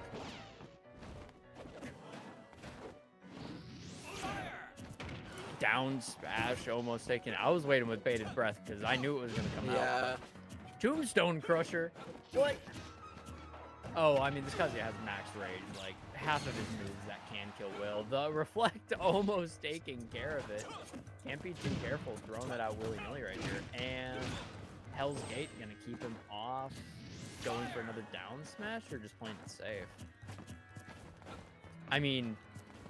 Down smash, almost taken. I was waiting with bated breath because I knew it was gonna come out. Tombstone Crusher. What? Oh, I mean, this Kazuya has max rage. Like, half of his moves that can kill Will. The Reflect almost taking care of it. Can't be too careful throwing it out willy-nilly right here. And Hell's Gate gonna keep him off. Going for another down smash or just playing it safe? I mean,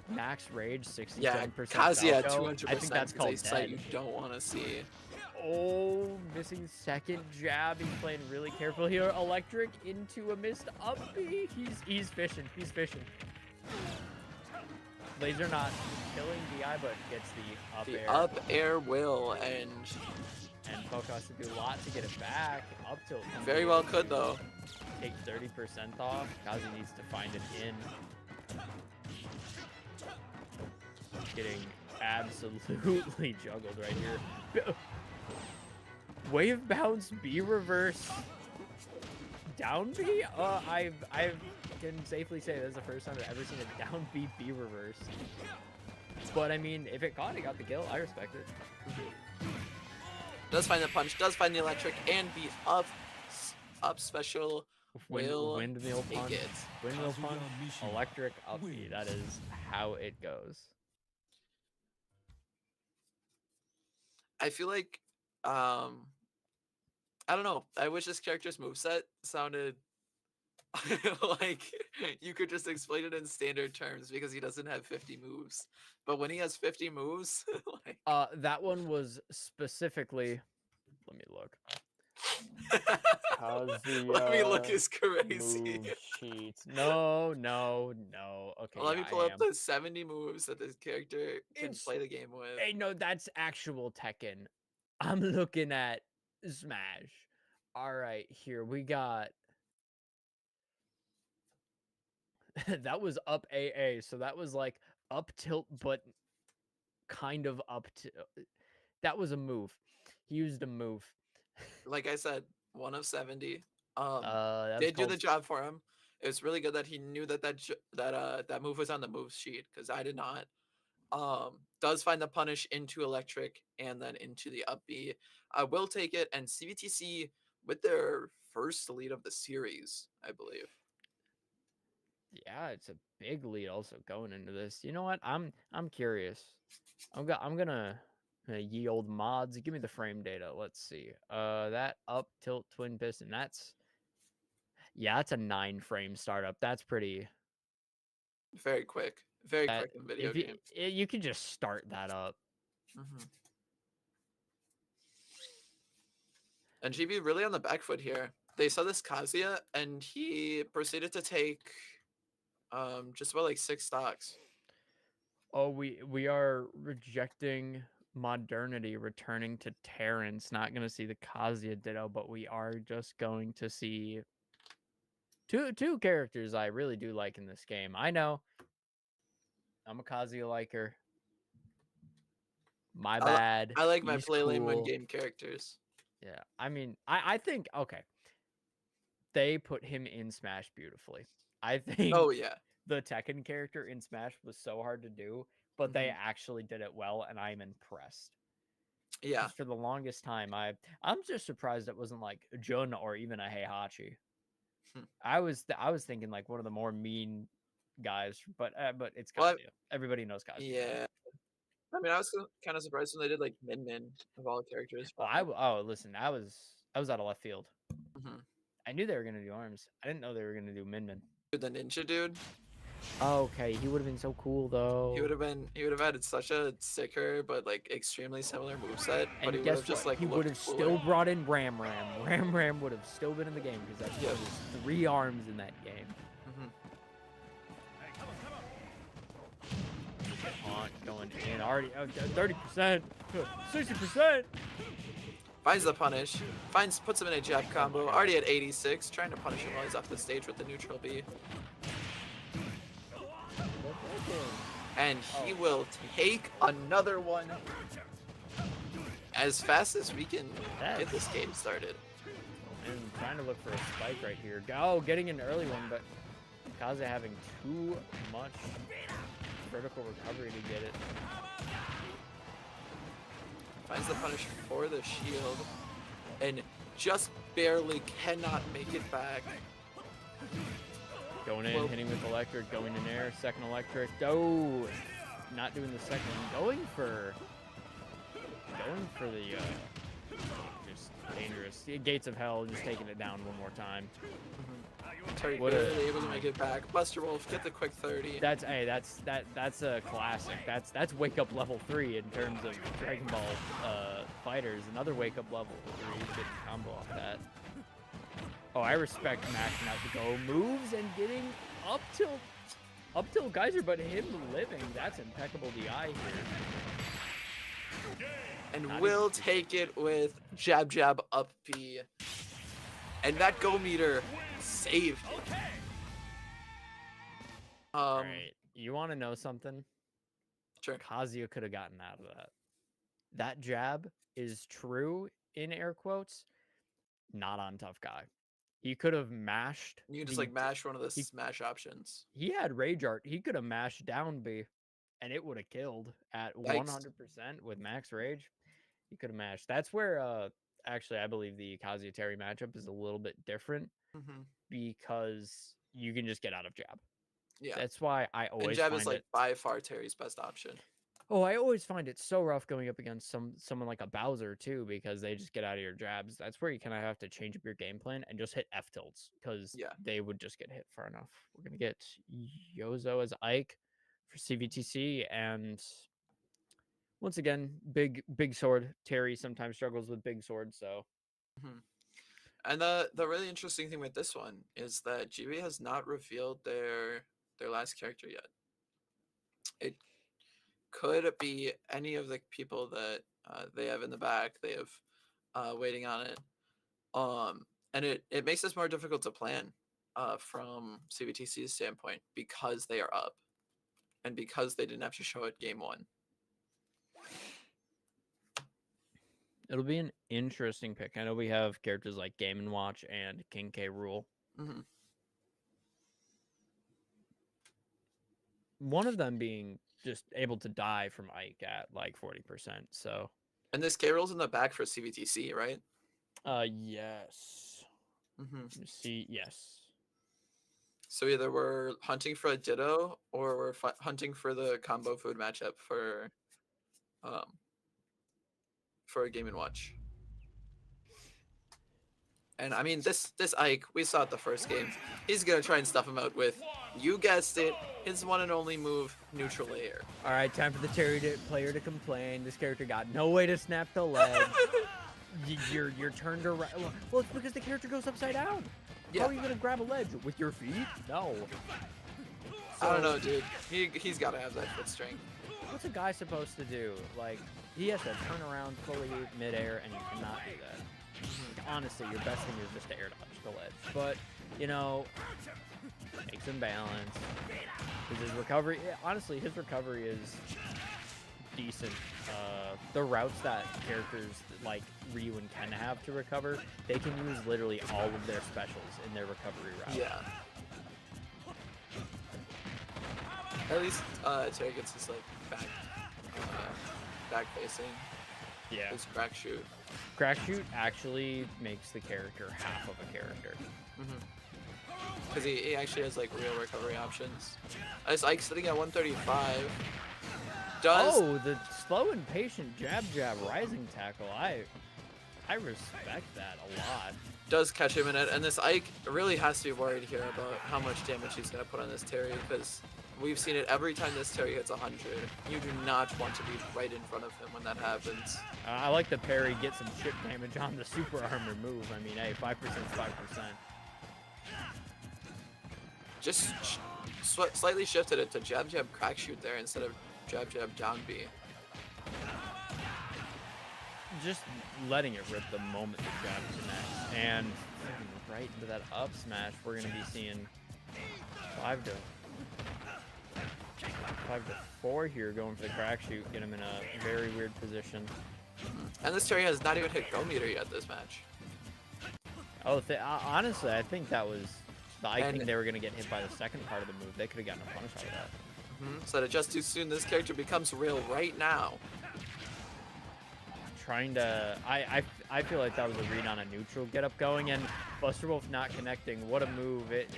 max rage, 67%. Yeah, Kazuya 200%. I think that's called a sight you don't want to see. Oh, missing second jab. He's playing really careful here. Electric into a missed up B. He's fishing. He's fishing. Laser not killing DI, but gets the up air. Up air will, and Folk has to do a lot to get it back. Up tilt. Very well could, though. Take 30% off. Kazi needs to find it in. Getting absolutely juggled right here. Wave bounce B reverse down B? I can safely say this is the first time I've ever seen a down B reverse. But I mean, if it got the kill. I respect it. Does find the punch, does find the electric, and the up special. Windmill take punch. it. Windmill punch. Electric up B. That is how it goes. I feel like, I don't know. I wish this character's moveset sounded like you could just explain it in standard terms because he doesn't have 50 moves. But when he has 50 moves, like... that one was specifically. Let me look. Let me look is crazy. Move sheets. No. Okay. Let me pull up the 70 moves that this character can play the game with. Hey, no, that's actual Tekken. I'm looking at Smash. All right, here we got. That was up AA, so that was like up tilt, but kind of up to. That was a move. He used a move. Like I said, 1 of 70. Did do the job for him. It was really good that he knew that move was on the move sheet because I did not. Does find the punish into electric and then into the up B. I will take it, and CVTC with their first lead of the series, I believe. Yeah, it's a big lead also going into this. You know what? I'm curious. I'm gonna ye old mods. Give me the frame data. Let's see. That up tilt twin piston. That's a 9 frame startup. That's pretty very quick. Very quick in video games. You can just start that up. And GB really on the back foot here. They saw this Kazuya, and he proceeded to take just about like 6 stocks. Oh, we are rejecting modernity, returning to Terrence. Not going to see the Kazuya ditto, but we are just going to see two characters I really do like in this game. I know I'm a Kazuya liker. My bad. I like my play lane when game characters. Yeah, I mean, I think, okay, they put him in Smash beautifully. I think the Tekken character in Smash was so hard to do, but they actually did it well, and I'm impressed. Yeah. Just for the longest time, I'm just surprised it wasn't like Jun or even a Heihachi. I was thinking like one of the more mean guys, but it's Kazuya. Everybody knows Kazuya. Yeah. I mean, I was kind of surprised when they did like Min of all characters. Well, listen, I was out of left field. I knew they were gonna do arms. I didn't know they were gonna do Min. The ninja dude. Okay, he would have been so cool though. He would have had such a sicker but like extremely similar moveset, but And he would guess have just what? like He would looked have cooler. still brought in Ram Ram. Ram Ram would have still been in the game because that's Yep. one of his 3 arms in that game. Mhm. Taunt going in already. 30%, 60%. Finds the punish, puts him in a jab combo, already at 86, trying to punish him while he's off the stage with the neutral B. And he will take another one as fast as we can get this game started. And trying to look for a spike right here. Oh, getting an early one, but Kaze having too much vertical recovery to get it. Finds the punish for the shield and just barely cannot make it back. Going in, Well- hitting with electric, going in air, second electric. Oh, not doing the second. Going for the just dangerous Gates of Hell, just taking it down one more time. Terry What a- barely able to make it back. Buster Wolf get the quick 30. That's a classic. That's wake up level 3 in terms of Dragon Ball fighters. Another wake up level 3 good combo off that. Oh, I respect maxing out the go moves and getting up till Geyser, but him living, that's impeccable DI here. And Not will even- take it with jab jab up B. And that go meter saved it. Alright, you want to know something? Sure. Kazuya could have gotten out of that. That jab is true in air quotes, not on tough guy. He could have mashed. You can just the- like mash one of the he- smash options. He had Rage Art. He could have mashed down B, and it would have killed at Yikes. 100% with max Rage. He could have mashed. That's where, actually, I believe the Kazuya Terry matchup is a little bit different Hmm. because you can just get out of jab. Yeah. That's why I And always jab find is like it. by far Terry's best option. Oh, I always find it so rough going up against someone like a Bowser too, because they just get out of your jabs. That's where you kind of have to change up your game plan and just hit F tilts because Yeah. they would just get hit far enough. We're gonna get Yozo as Ike for CVTC, and once again, big sword. Terry sometimes struggles with big sword, so And the really interesting thing with this one is that GB has not revealed their last character yet. It could be any of the people that they have in the back. They have waiting on it. And it makes this more difficult to plan from CVTC's standpoint because they are up and because they didn't have to show it game 1. it'll be an interesting pick. I know we have characters like Game & Watch and King K. Rool. Hmm. One of them being just able to die from Ike at like 40%. So, And this K roll's in the back for CVTC, right? yes. Hmm. Let me see, yes. So either we're hunting for a Ditto or we're hunting for the combo food matchup for a Game & Watch. And I mean, this Ike, we saw it the first game. He's gonna try and stuff him out with, you guessed it, his one and only move, neutral air. All right, time for the Terry player to complain. This character got no way to snap the leg. You're turned around. Well, it's because the character goes upside down. Yeah. How are you gonna grab a ledge with your feet? No. I don't know, dude. He's got to have that foot strength. What's a guy supposed to do? Like, he has to turn around fully midair, and you cannot do that. Like, honestly, your best thing is just to air dodge the ledge. But, you know, make some balance. Because his recovery, honestly, his recovery is decent. The routes that characters like Ryu and Ken have to recover, they can use literally all of their specials in their recovery route. Yeah. At least Terry gets his like back facing. Yeah. His crack shoot. Crack shoot actually makes the character half of a character. Because he actually has like real recovery options. This Ike sitting at 135. Oh, the slow and patient jab rising tackle. I respect that a lot. does catch him in it, and this Ike really has to be worried here about how much damage he's going to put on this Terry, because we've seen it every time this Terry hits 100. You do not want to be right in front of him when that happens. I like the parry, get some chip damage on the super armor move. I mean, hey, 5% is 5%. Just slightly shifted it to jab jab crack shoot there instead of jab jab down B. Just letting it rip the moment the jab connects, and right into that up smash. We're gonna be seeing 5 to 4 here, going for the crack shoot, get him in a very weird position. And this Terry has not even hit go meter yet this match. Oh, honestly, I think that was I And- think they were gonna get hit by the second part of the move. They could have gotten a punish out of that. Said it just too soon. This character becomes real right now. Trying to, I feel like that was a read on a neutral get up going, and Buster Wolf not connecting. What a move! It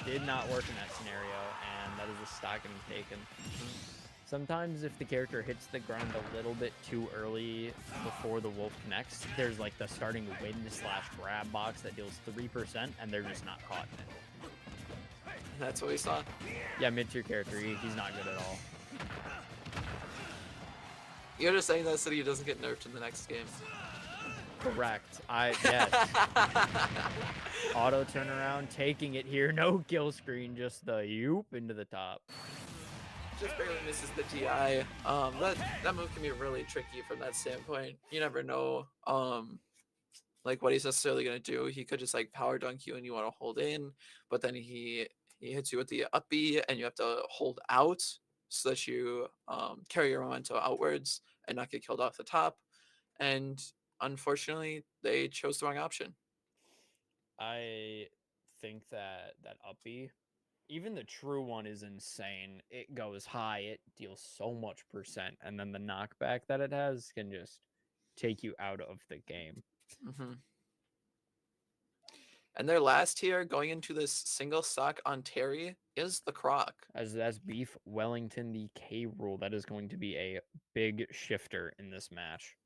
did not work in that scenario, and that is a stock getting taken. Sometimes if the character hits the ground a little bit too early before the Wolf connects, there's like the starting wind/grab box that deals 3%, and they're just not caught in it. That's what we saw. Yeah, mid-tier character, he's not good at all. You're just saying that so he doesn't get nerfed in the next game. Correct. Yes. Auto turnaround, taking it here. No kill screen, just the yoop into the top. Just barely misses the DI. That move can be really tricky from that standpoint. You never know like what he's necessarily gonna do. He could just like power dunk you and you want to hold in, but then he hits you with the up B and you have to hold out so that you carry your momentum outwards and not get killed off the top. And unfortunately, they chose the wrong option. I think that up B, even the true one is insane. It goes high, it deals so much %, and then the knockback that it has can just take you out of the game. And their last here going into this single stock on Terry is the Croc. As Beef Wellington, the K rule, that is going to be a big shifter in this match.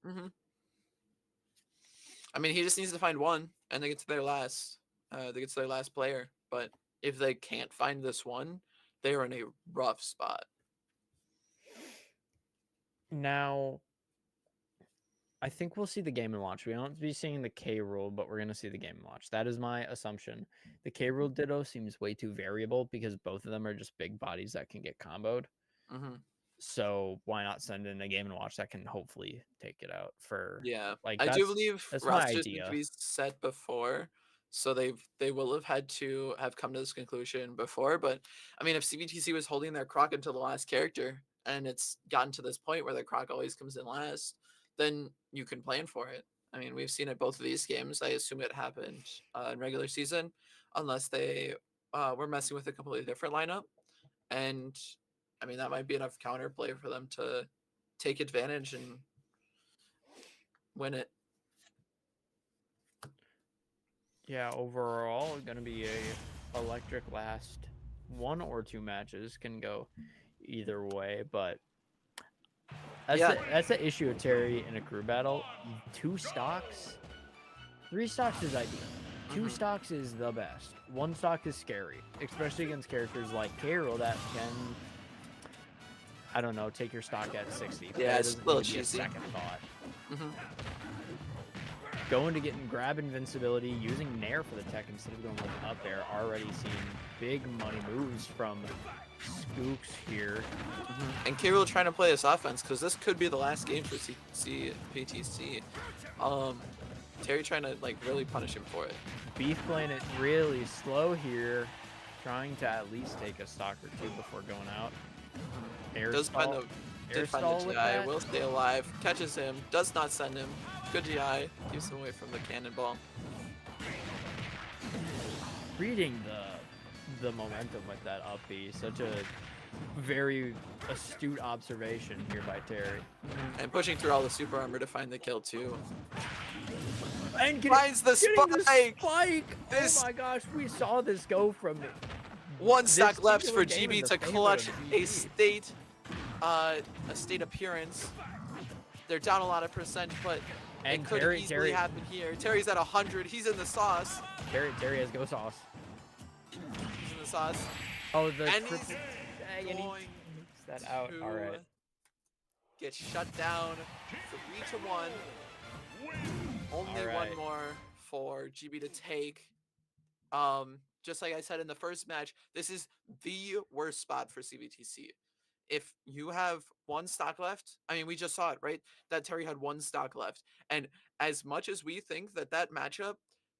I mean, he just needs to find one, and they get to their last. They get to their last player. But if they can't find this one, they are in a rough spot. Now, I think we'll see the Game & Watch. We won't be seeing the K rule, but we're going to see the Game & Watch. That is my assumption. The K rule ditto seems way too variable because both of them are just big bodies that can get comboed. So why not send in a Game & Watch that can hopefully take it out for... Yeah, like I do believe that's my rosters need idea. to be set before, so they will have had to have come to this conclusion before. But I mean, if CVTC was holding their Croc until the last character, and it's gotten to this point where the Croc always comes in last, then you can plan for it. I mean, we've seen it both of these games. I assume it happened in regular season, unless they were messing with a completely different lineup. And I mean, that might be enough counterplay for them to take advantage and win it. Yeah, overall, going to be a electric last 1 or 2 matches. Can go either way, but that's the issue of Terry in a crew battle. 2 stocks, 3 stocks is ideal. 2 stocks is the best. 1 stock is scary, especially against characters like Carol that can, I don't know, take your stock at 60. Yeah, it's a little cheesy. Second thought. Going to getting grab invincibility, using Nair for the tech instead of going with up air. Already seeing big money moves from Skooks here. And Kirill trying to play this offense because this could be the last game for CVTC. Terry trying to like really punish him for it. Beef playing it really slow here, trying to at least take a stock or 2 before going out. Does find the GI, will stay alive, catches him, does not send him. Good GI, keeps him away from the cannonball. Reading the momentum with that up B, such a very astute observation here by Terry. And pushing through all the super armor to find the kill too. And finds the spike! Oh my gosh, we saw this go from 1 stock left for game in GB the to favor clutch of a GB. state. a state appearance. They're down a lot of percent, but And it could easily happen here. Terry's at 100. He's in the sauce. Terry has go sauce. He's in the sauce. Oh, the And triple. he's Dang, and he going takes that out. All right. Get shut down. 3-1. Only All right. one more for GB to take. Just like I said in the first match, this is the worst spot for CVTC. If you have one stock left, I mean, we just saw it, right? That Terry had one stock left. And as much as we think that that matchup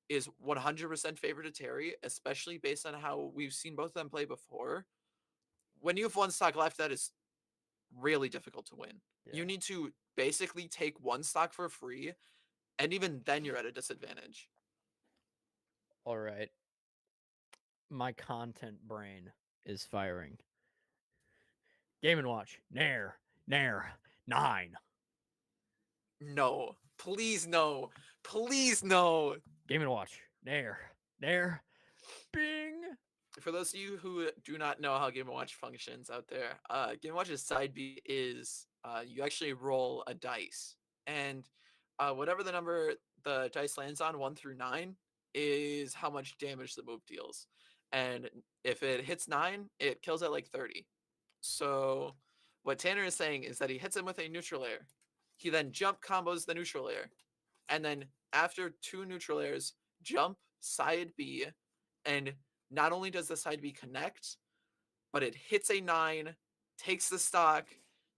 is 100% favor to Terry, especially based on how we've seen both of them play before, when you have one stock left, that is really difficult to win. Yeah. You need to basically take one stock for free, and even then you're at a disadvantage. All right. My content brain is firing. Game and Watch. Nair. 9. No. Please no. Please no. Game and Watch. Nair. Bing. For those of you who do not know how Game & Watch functions out there, Game & Watch's side B is you actually roll a dice. And whatever the number the dice lands on, 1 through 9, is how much damage the move deals. And if it hits 9, it kills at like 30. So what Tanner is saying is that he hits him with a neutral air. He then jump combos the neutral air. And then after 2 neutral airs, jump side B, and not only does the side B connect, but it hits a 9, takes the stock,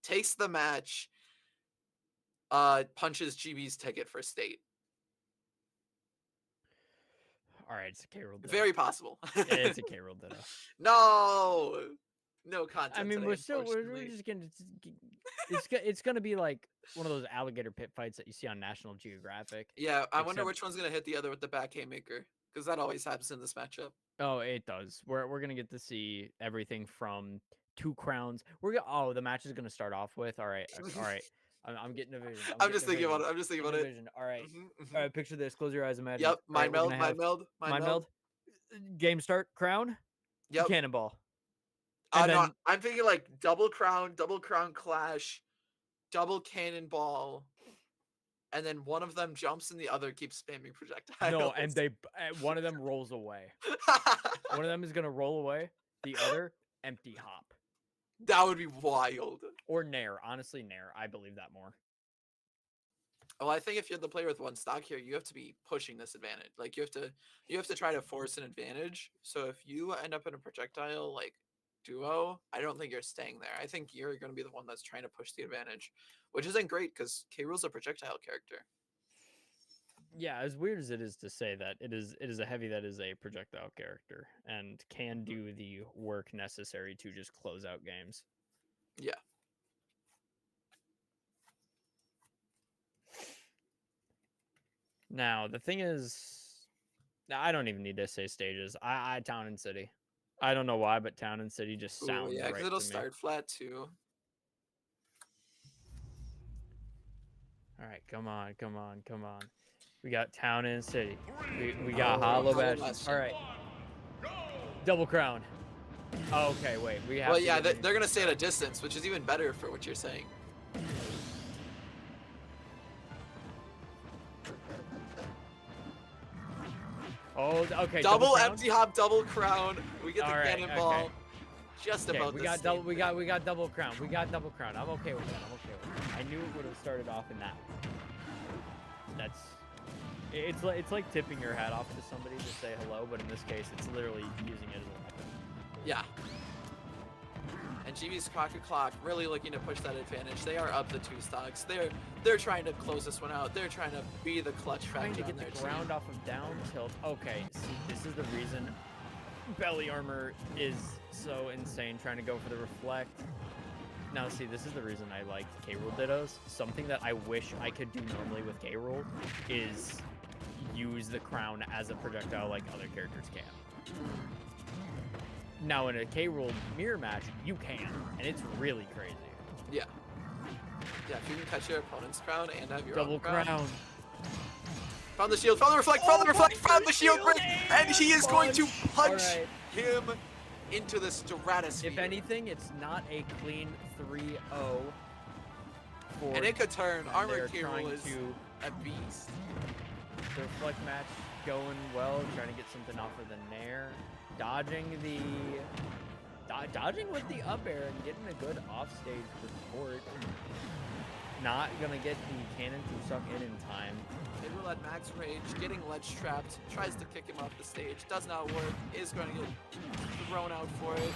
takes the match, punches GB's ticket for state. All right, it's a K-roll ditto. Very possible. It's a K-roll ditto. No content. I mean, today, we're unfortunately. just gonna. It's gonna be like one of those alligator pit fights that you see on National Geographic. Yeah, I wonder except- which one's gonna hit the other with the back haymaker, because that always happens in this matchup. Oh, it does. We're gonna get to see everything from 2 crowns. The match is gonna start off with. All right. I'm getting a vision. I'm just thinking about it. I'm just thinking about it. Vision. All right. Mhm, mhm. All right. Picture this. Close your eyes. Imagine. Yep. All right, Mind we're gonna meld. have Mind meld. Game start. Crown. Yep. Cannonball. No, And then- I'm thinking like double crown clash, double cannonball, and then one of them jumps and the other keeps spamming projectiles. No, and one of them rolls away. One of them is gonna roll away. The other empty hop That would be wild. or nair. Honestly, nair. I believe that more. Well, I think if you're the player with one stock here, you have to be pushing this advantage. Like you have to try to force an advantage. So if you end up in a projectile like duo, I don't think you're staying there. I think you're going to be the one that's trying to push the advantage, which isn't great because K-Rool's a projectile character. Yeah, as weird as it is to say that, it is a heavy that is a projectile character and can do the work necessary to just close out games. Yeah. Now, the thing is, I don't even need to say stages. I Town and City. I don't know why, but Town and City just Ooh, sounds yeah, right because it'll to me. start flat too. All right, come on. We got Town and City. We got Hollow Hollow Bastion. Bastion. All right, Double Crown. Oh, okay, wait. We have. Well, to yeah, get they're going to stay at a distance, which is even better for what you're saying. Oh, okay. Double crown? empty hop, double crown. We get the All right, cannonball. okay. Just Okay, about we the got same double. We thing. got double crown. We got double crown. I'm okay with that. I knew it would have started off in that. It's like tipping your hat off to somebody to say hello, but in this case, it's literally using it as a weapon. Yeah. And GB's Clock really looking to push that advantage. They are up the 2 stocks. They're trying to close this one out. They're trying to be the clutch Trying factor to on get their the team. ground off of down tilt. Okay, see, this is the reason belly armor is so insane. Trying to go for the reflect. Now, see, this is the reason I like K-Rool dittos. Something that I wish I could do normally with K-Rool is use the crown as a projectile like other characters can. Now, in a K-Rool mirror match, you can, and it's really crazy. Yeah. Yeah, if you can catch your opponent's crown and have your Double own crown. crown. Found the shield, found the reflect, found the reflect, found the shield break, and he is going to punch Alright. him into the stratosphere. If anything, it's not a clean 3-0 for And it could turn. them. Armored They're Hero trying is to a beast. their flick match going well, trying to get something off of the nair, dodging with the up air and getting a good offstage report. Not gonna get the cannon to suck in time. They will let Max Rage getting ledge trapped, tries to kick him off the stage, does not work, is going to get thrown out for it.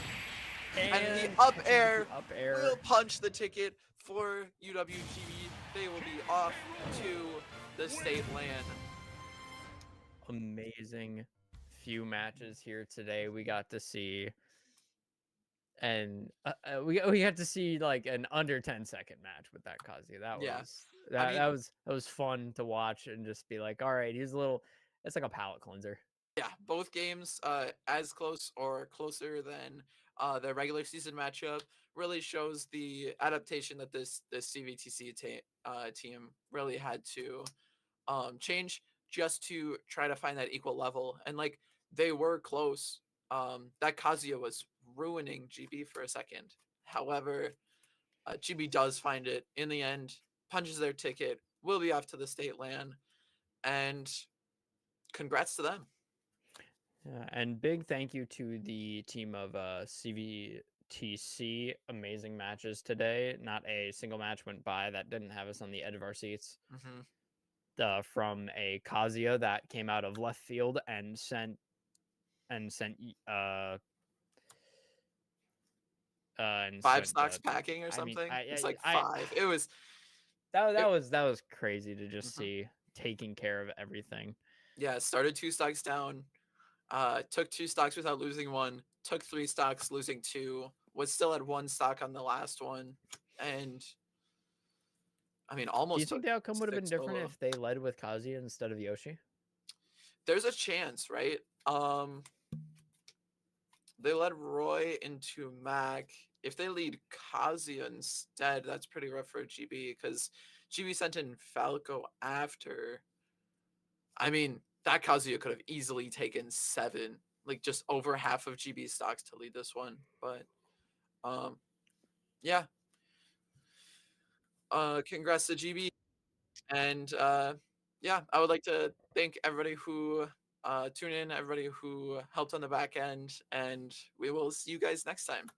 And the up air will punch the ticket for UWGB. They will be off to the state land. Amazing few matches here today. We got to see, and we got to see like an under 10-second match with that Kazuya. That was fun to watch and just be like, all right, he's a little. It's like a palate cleanser. Yeah, both games as close or closer than the regular season matchup. Really shows the adaptation that this CVTC team really had to change just to try to find that equal level. And like they were close. That Kazuya was ruining GB for a second. However, GB does find it in the end, punches their ticket, will be off to the state land, and congrats to them. And big thank you to the team of CVTC. Amazing matches today. Not a single match went by that didn't have us on the edge of our seats. Mm-hmm. From a Kazuya that came out of left field and sent 5 stocks packing or something. It's like 5. It was that was crazy to just see, taking care of everything. Yeah, started 2 stocks down, took 2 stocks without losing 1, took 3 stocks losing 2, was still at 1 stock on the last one, and I mean almost. Do you think the outcome would have been different solo. if they led with Kazuya instead of Yoshi? There's a chance, right? They led Roy into Mac. If they lead Kazuya instead, that's pretty rough for GB because GB sent in Falco after. I mean, that Kazuya could have easily taken 7, like just over half of GB stocks to lead this one. But yeah. Congrats to GB. And yeah, I would like to thank everybody who tuned in, everybody who helped on the back end, and we will see you guys next time.